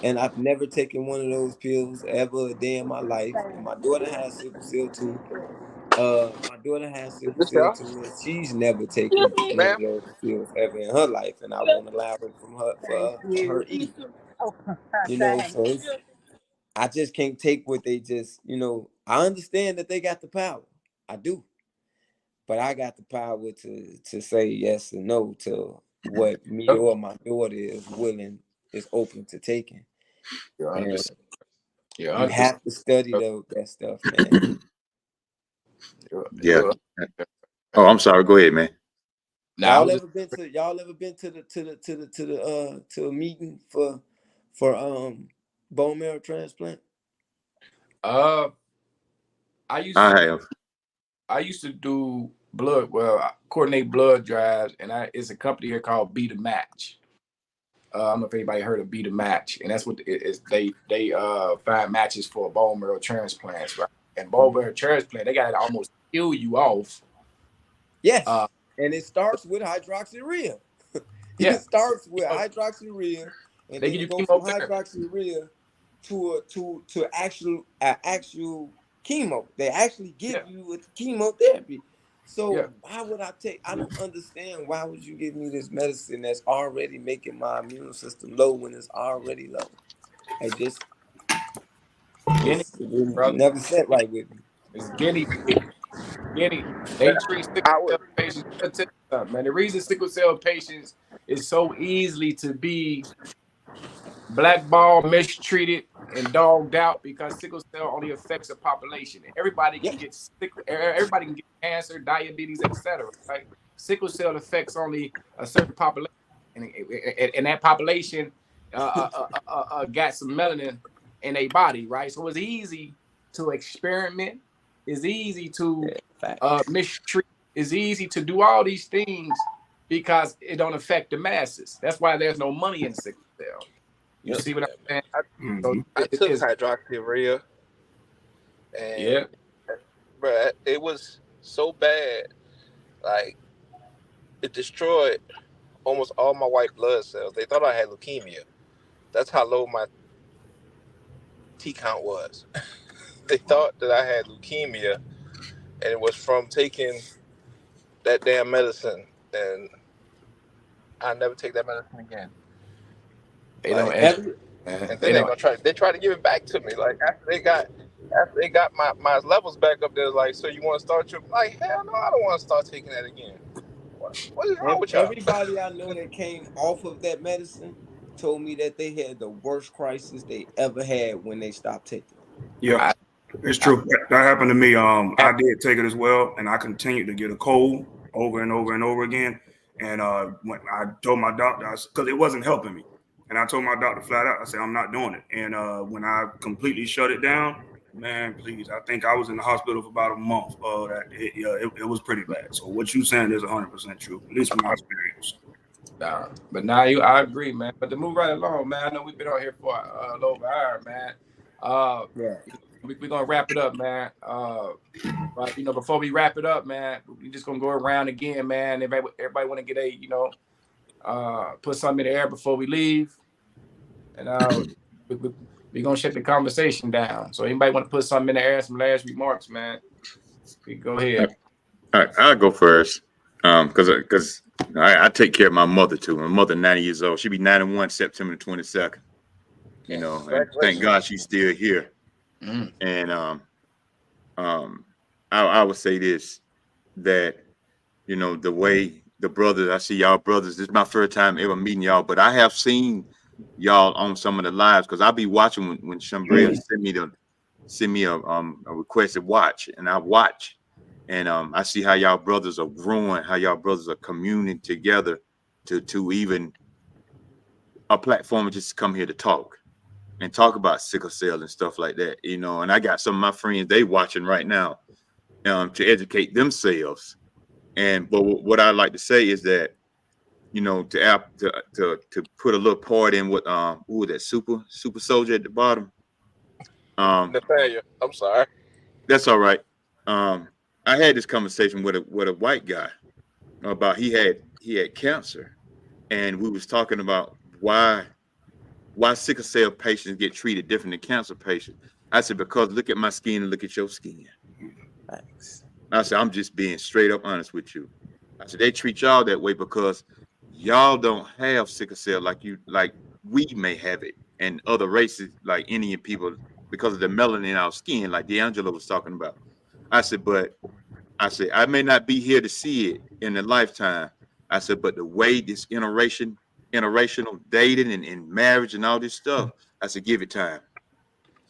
And I've never taken one of those pills ever a day in my life. And my daughter has sickle cell too. My daughter has sickle cell too, and she's never taken one of those pills ever in her life, and I won't allow it from her for her either. You know, so I just can't take what they just, you know. I understand that they got the power, I do, but I got the power to say yes or no to what me or my daughter is open to taking. You're And 100%. You're you 100%. have to study that stuff, man. Yeah. Oh, I'm sorry. Go ahead, man. Now, Y'all ever been to a meeting for bone marrow transplant? I used I to have. do coordinate blood drives, and it's a company here called Be the Match. I don't know if anybody heard of Be the Match, and that's what it is. They find matches for bone marrow transplants, right? And bone marrow transplant, they got to almost kill you off. Yes, and it starts with hydroxyurea. It starts with hydroxyurea, and They then give it you goes from chemotherapy. hydroxyurea to actual chemo. They actually give you a chemotherapy. So why would I take? I don't understand. Why would you give me this medicine that's already making my immune system low when it's already low? I just Guinea, it brother. never sat right with me. It's guinea pig. Guinea. They treat sickle cell patients. I'll tell you something, man. The reason sickle cell patients is so easily to be blackballed, mistreated, and dogged out because sickle cell only affects a population. Everybody can get sickle. Everybody can get cancer, diabetes, etc. Right? Sickle cell affects only a certain population, and that population got some melanin in their body, right? So it's easy to experiment. It's easy to mistreat. It's easy to do all these things because it don't affect the masses. That's why there's no money in sickle cell. You see what I'm saying? So I took hydroxyurea, and bruh, it was so bad, like it destroyed almost all my white blood cells. They thought I had leukemia. That's how low my T count was. They thought that I had leukemia, and it was from taking that damn medicine. And I never take that medicine again. They don't Like, educate, and man. then they gonna try. They try to give it back to me. Like after they got my levels back up there. Like, so you want to start your, like, hell no, I don't want to start taking that again. What is wrong with y'all? Everybody I know that came off of that medicine told me that they had the worst crisis they ever had when they stopped taking it. Yeah, it's true. That happened to me. I did take it as well, and I continued to get a cold over and over and over again. And when I told my doctor, because it wasn't helping me, and I told my doctor flat out, I said I'm not doing it. And when I completely shut it down, man, please, I think I was in the hospital for about a month. It was pretty bad. So what you saying is 100% true, at least from my experience. But now I agree, man. But to move right along, man, I know we've been on here for a little over an hour, man. We're gonna wrap it up, man. But before we wrap it up, man, we just gonna go around again, man. Everybody want to get a put something in the air before we leave, and we're gonna shut the conversation down. So anybody want to put something in the air, some last remarks, man? We go ahead. All right, I'll go first. Because I take care of my mother too. My mother 90 years old. She'll be 91 September 22nd. You know, and thank God she's still here. Mm. And um, I would say this, that you know, the way the brothers, I see y'all brothers. This is my first time ever meeting y'all, but I have seen y'all on some of the lives because I'll be watching when Shambrea send me a requested watch, and I watch, and I see how y'all brothers are growing, how y'all brothers are communing together to even a platform just to come here to talk and talk about sickle cell and stuff like that, you know. And I got some of my friends they watching right now to educate themselves. And but what I like to say is that, you know, to put a little part in what who was that super soldier at the bottom. Nathaniel, I'm sorry. That's all right. I had this conversation with a white guy about he had cancer, and we was talking about why sickle cell patients get treated different than cancer patients. I said, because look at my skin and look at your skin. Thanks. I said, I'm just being straight up honest with you. I said, they treat y'all that way because y'all don't have sickle cell like we may have it, and other races like Indian people because of the melanin in our skin, like D'Angelo was talking about. I said, but I said, I may not be here to see it in a lifetime. I said, but the way this interracial dating and marriage and all this stuff, I said, give it time.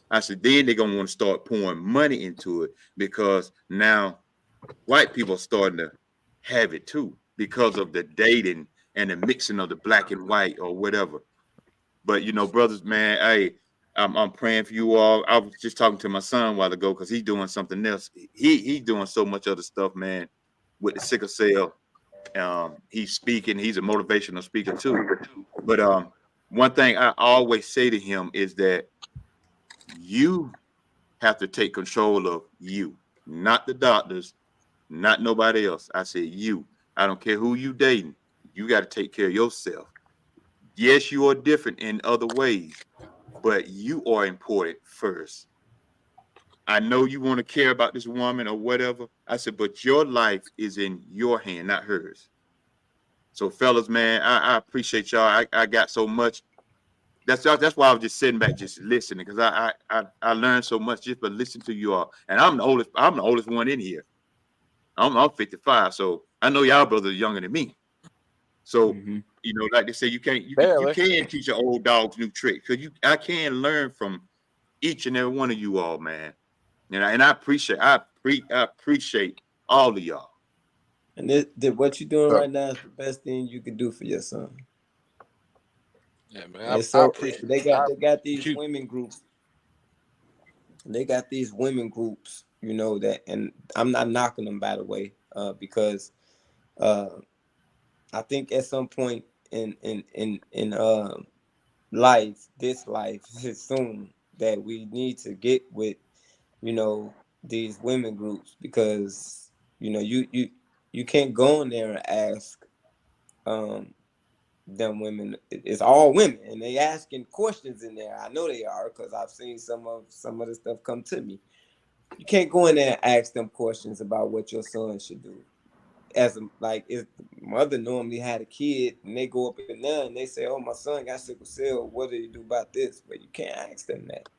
I said, then they're gonna want to start pouring money into it because now white people are starting to have it too because of the dating and the mixing of the black and white or whatever. But you know, brothers, man, hey, I'm praying for you all. I was just talking to my son a while ago because he's doing something else. He's doing so much other stuff, man, with the sickle cell. He's speaking. He's a motivational speaker too. But one thing I always say to him is that you have to take control of you, not the doctors, not nobody else. I said you. I don't care who you dating. You got to take care of yourself. Yes, you are different in other ways, but you are important first. I know you want to care about this woman or whatever. I said, but your life is in your hand, not hers. So, fellas, man, I appreciate y'all. I got so much. That's why I was just sitting back, just listening, because I learned so much just by listening to you all. And I'm the oldest. I'm the oldest one in here. I'm 55, so I know y'all brothers are younger than me. So Mm-hmm. you know, like they say, you Barely. can teach your old dogs new tricks because I can learn from each and every one of you all, man. And I appreciate all of y'all. And what you're doing So, right now is the best thing you can do for your son. Yeah, man. And I so appreciate. they got these You. women groups. They got these women groups, you know, that, and I'm not knocking them, by the way, because uh, I think at some point in life, this life soon, that we need to get with, you know, these women groups, because you know you can't go in there and ask um them women. It's all women, and they asking questions in there. I know they are, because I've seen some of the stuff come to me. You can't go in there and ask them questions about what your son should do. As a, like, if the mother normally had a kid and they go up in there and they say, "Oh, my son got sickle cell. What do you do about this?" But you can't ask them that.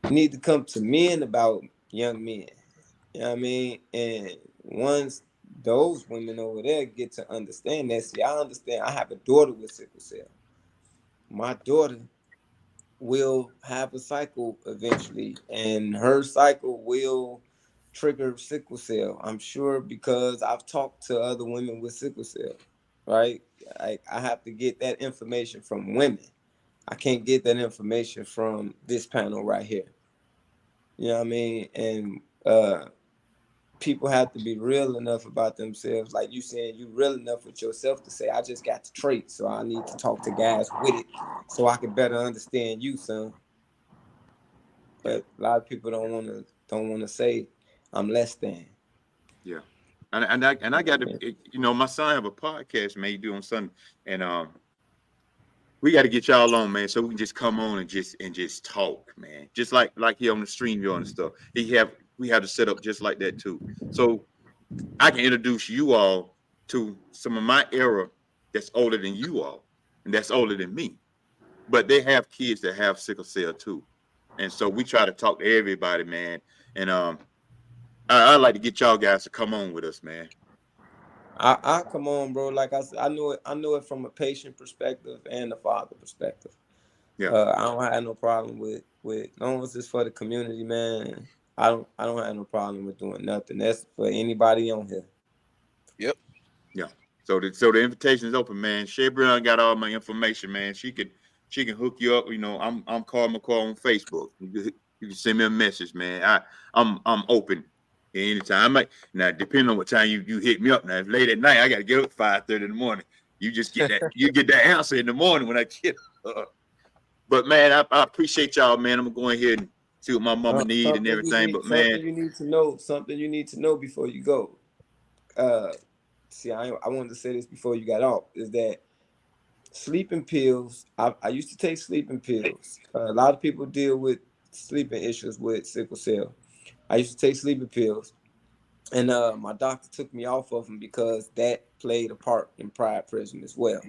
You need to come to men about young men. You know what I mean? And once those women over there get to understand that, see, I understand. I have a daughter with sickle cell. My daughter will have a cycle eventually, and her cycle will trigger sickle cell. I'm sure, because I've talked to other women with sickle cell, right? I have to get that information from women. I can't get that information from this panel right here. You know what I mean? And people have to be real enough about themselves. Like you saying, you real enough with yourself to say, I just got the trait, so I need to talk to guys with it so I can better understand you, son. Yeah, But a lot of people don't want to say I'm less than. yeah. And I got to, you know, my son have a podcast, man, he do on Sunday, and we got to get y'all on, man, so we can just come on and just talk, man, just like he on the stream yard and stuff. We have to set up just like that too, so I can introduce you all to some of my era that's older than you all, and that's older than me, but they have kids that have sickle cell too, and so we try to talk to everybody, man, and I'd like to get y'all guys to come on with us, man. I come on, bro. Like I said, I know it from a patient perspective and a father perspective. Yeah. I don't have no problem with long as it's for the community, man. I don't have no problem with doing nothing. That's for anybody on here. Yep. Yeah. So the invitation is open, man. Shay Brown got all my information, man. She can hook you up. You know, I'm Carl McCall on Facebook. You can send me a message, man. I'm open anytime. Now depending on what time you hit me up. Now if late at night, I got to get up at 5:30 in the morning. You just get that answer in the morning when I get up. But man, I appreciate y'all, man. I'm gonna go ahead and see what my mama need and everything. But man, something you need to know before you go. See, I wanted to say this before you got off. Is that sleeping pills? I used to take sleeping pills. A lot of people deal with sleeping issues with sickle cell. I used to take sleeping pills, and my doctor took me off of them because that played a part in priapism as well.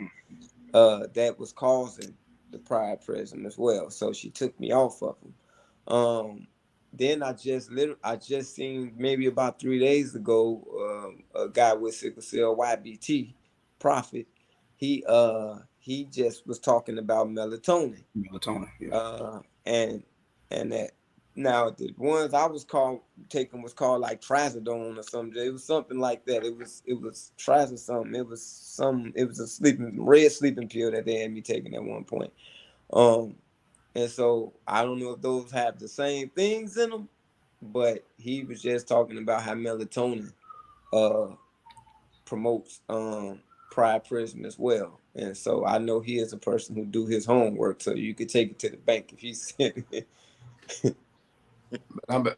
That was causing the priapism as well. So she took me off of them. Then I just seen maybe about 3 days ago a guy with sickle cell, YBT Prophet. He just was talking about melatonin. Melatonin, yeah. And that now the ones I was taking was called like trazodone or something. It was something like that. It was trazodone something. It was a red sleeping pill that they had me taking at one point. And so I don't know if those have the same things in them, but he was just talking about how melatonin promotes priapism as well. And so I know he is a person who do his homework, so you could take it to the bank if he's sending it.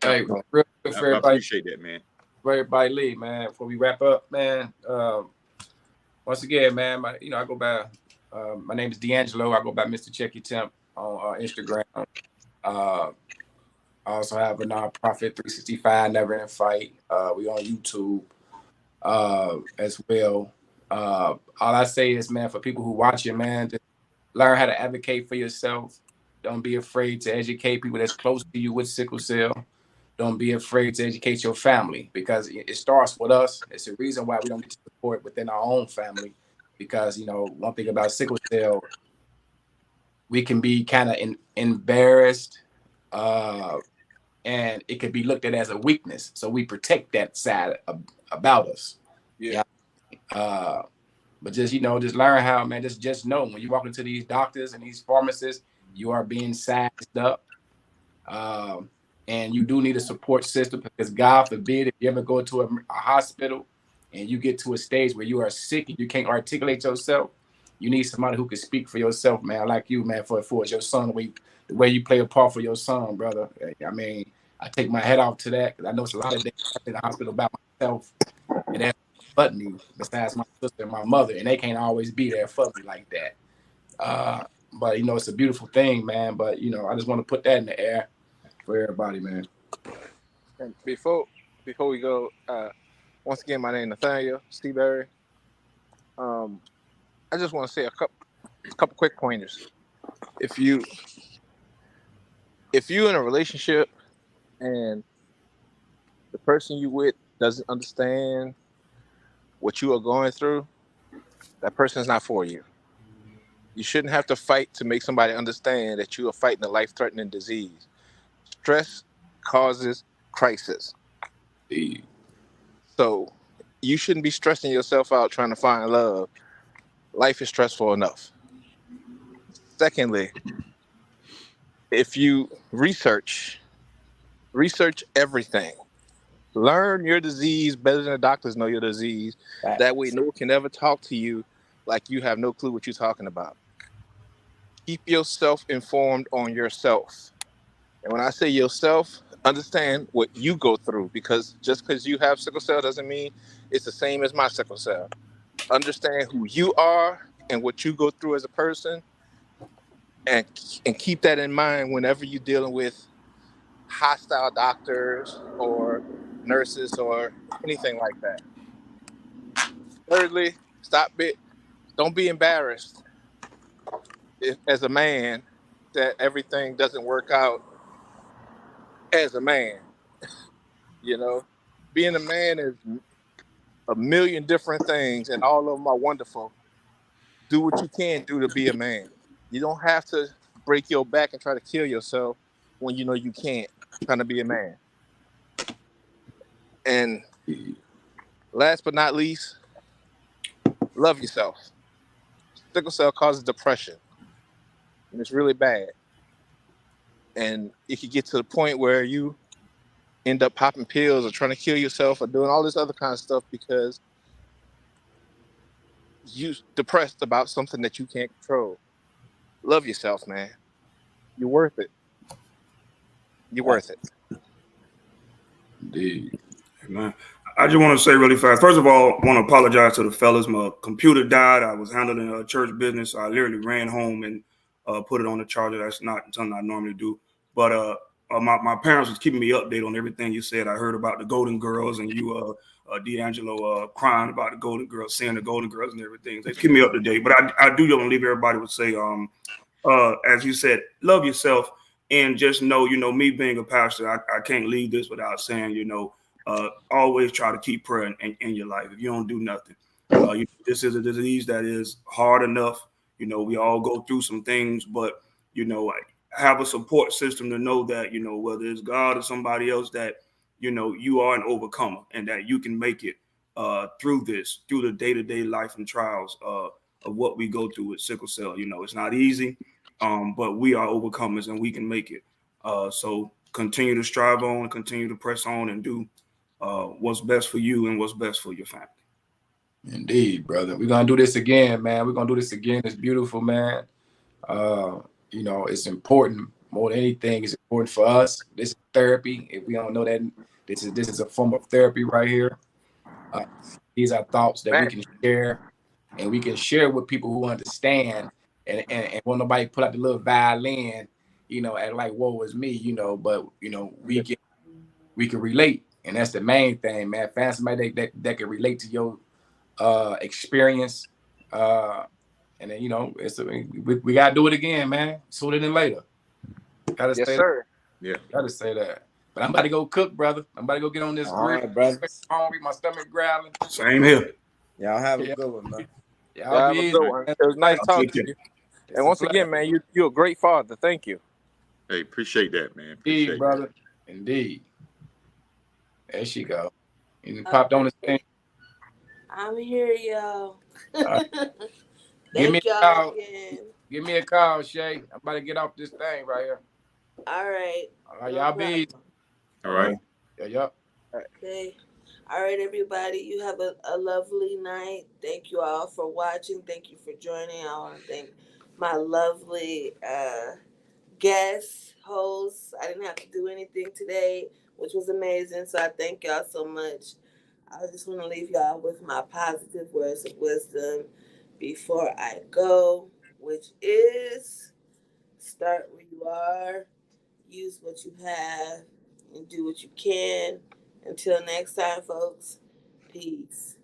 Hey, real quick for everybody, I appreciate that, man. For everybody leave, man. Before we wrap up, man. Once again, man, I go by my name is D'Angelo. I go by Mr. Checky Temp on Instagram. I also have a nonprofit, 365 Never End Fight. We on YouTube as well. All I say is, man, for people who watch it, man, just learn how to advocate for yourself. Don't be afraid to educate people that's close to you with sickle cell. Don't be afraid to educate your family, because it starts with us. It's the reason why we don't get support within our own family, because, one thing about sickle cell, we can be kind of embarrassed, and it could be looked at as a weakness. So we protect that side about us. Yeah. But just learn how, man. Just know when you walk into these doctors and these pharmacists, you are being sized up, and you do need a support system, because God forbid if you ever go to a hospital and you get to a stage where you are sick and you can't articulate yourself, you need somebody who can speak for yourself, man. Like you, man, for your son, the way you play a part for your son, brother. I mean, I take my head off to that, because I know it's a lot of days in the hospital by myself, and that's but me, besides my sister and my mother, and they can't always be there for me like that. But it's a beautiful thing, man. But I just want to put that in the air for everybody, man. And before we go, once again, my name is Nathaniel Seabury. I just want to say a couple quick pointers. If you in a relationship and the person you with doesn't understand what you are going through, that person is not for you. You shouldn't have to fight to make somebody understand that you are fighting a life-threatening disease. Stress causes crisis. So you shouldn't be stressing yourself out trying to find love. Life is stressful enough. Secondly, if you research everything. Learn your disease better than the doctors know your disease. That way no one can ever talk to you like you have no clue what you're talking about. Keep yourself informed on yourself. And when I say yourself, understand what you go through, because just because you have sickle cell doesn't mean It's the same as my sickle cell. Understand who you are and what you go through as a person, and keep that in mind whenever you're dealing with hostile doctors or nurses or anything like that. Thirdly, don't be embarrassed as a man that everything doesn't work out as a man. You know, being a man is a million different things, and all of them are wonderful. Do what you can do to be a man. You don't have to break your back and try to kill yourself when you know you can't. Trying to be a man. And last but not least, love yourself. Sickle cell causes depression, and it's really bad. And it could get to the point where you end up popping pills or trying to kill yourself or doing all this other kind of stuff because you depressed about something that you can't control. Love yourself, man. You're worth it. You're worth it. Indeed. Man, I just want to say really fast. First of all, I want to apologize to the fellas. My computer died. I was handling a church business. So I literally ran home and put it on the charger. That's not something I normally do. But my parents was keeping me updated on everything you said. I heard about the Golden Girls and you, D'Angelo, crying about the Golden Girls, seeing the Golden Girls and everything. They keep me up to date. But I do want to leave everybody with say, as you said, love yourself and just know, me being a pastor, I can't leave this without saying, always try to keep prayer in your life. If you don't do nothing, this is a disease that is hard enough. We all go through some things, but like, have a support system to know that whether it's God or somebody else that you are an overcomer and that you can make it through the day-to-day life and trials of what we go through with sickle cell. It's not easy, but we are overcomers and we can make it. So continue to strive on, continue to press on, and do what's best for you and what's best for your family. Indeed, brother. We're gonna do this again, man. We're gonna do this again. It's beautiful, man. It's important more than anything. It's important for us. This is therapy. If we don't know that, this is a form of therapy right here. These are thoughts that we Man, can share, and we can share with people who understand. And won't nobody put out the little violin, and like, "Whoa, it's me," But we can relate, and that's the main thing, man. Find somebody that can relate to your experience, and then we gotta do it again, man. Sooner than later. Gotta yes, say that. sir. Yeah. Gotta say that. But I'm about to go cook, brother. I'm about to go get on this All grill. right, brothers. Hungry, my stomach growling. Same here. Y'all have a Yeah, good one, man. y'all Y'all have be a easy, good All right. one. man. It was nice Thank I'll talking take to care. you. It's And a once pleasure. again, man, you're a great father. Thank you. Hey, appreciate that, man. Indeed, Appreciate that. brother. Indeed. There she go. And popped on the thing. I'm here, y'all. Uh, give me Thank a y'all call. again. Give me a call, Shay. I'm about to get off this thing right here. All right, All right, no y'all be easy. problem. All All right. right. Yeah, yup. Okay. All right, everybody. You have a lovely night. Thank you all for watching. Thank you for joining. I want to thank my lovely guests, hosts. I didn't have to do anything today, which was amazing. So I thank y'all so much. I just want to leave y'all with my positive words of wisdom before I go, which is start where you are, use what you have, and do what you can. Until next time, folks, peace.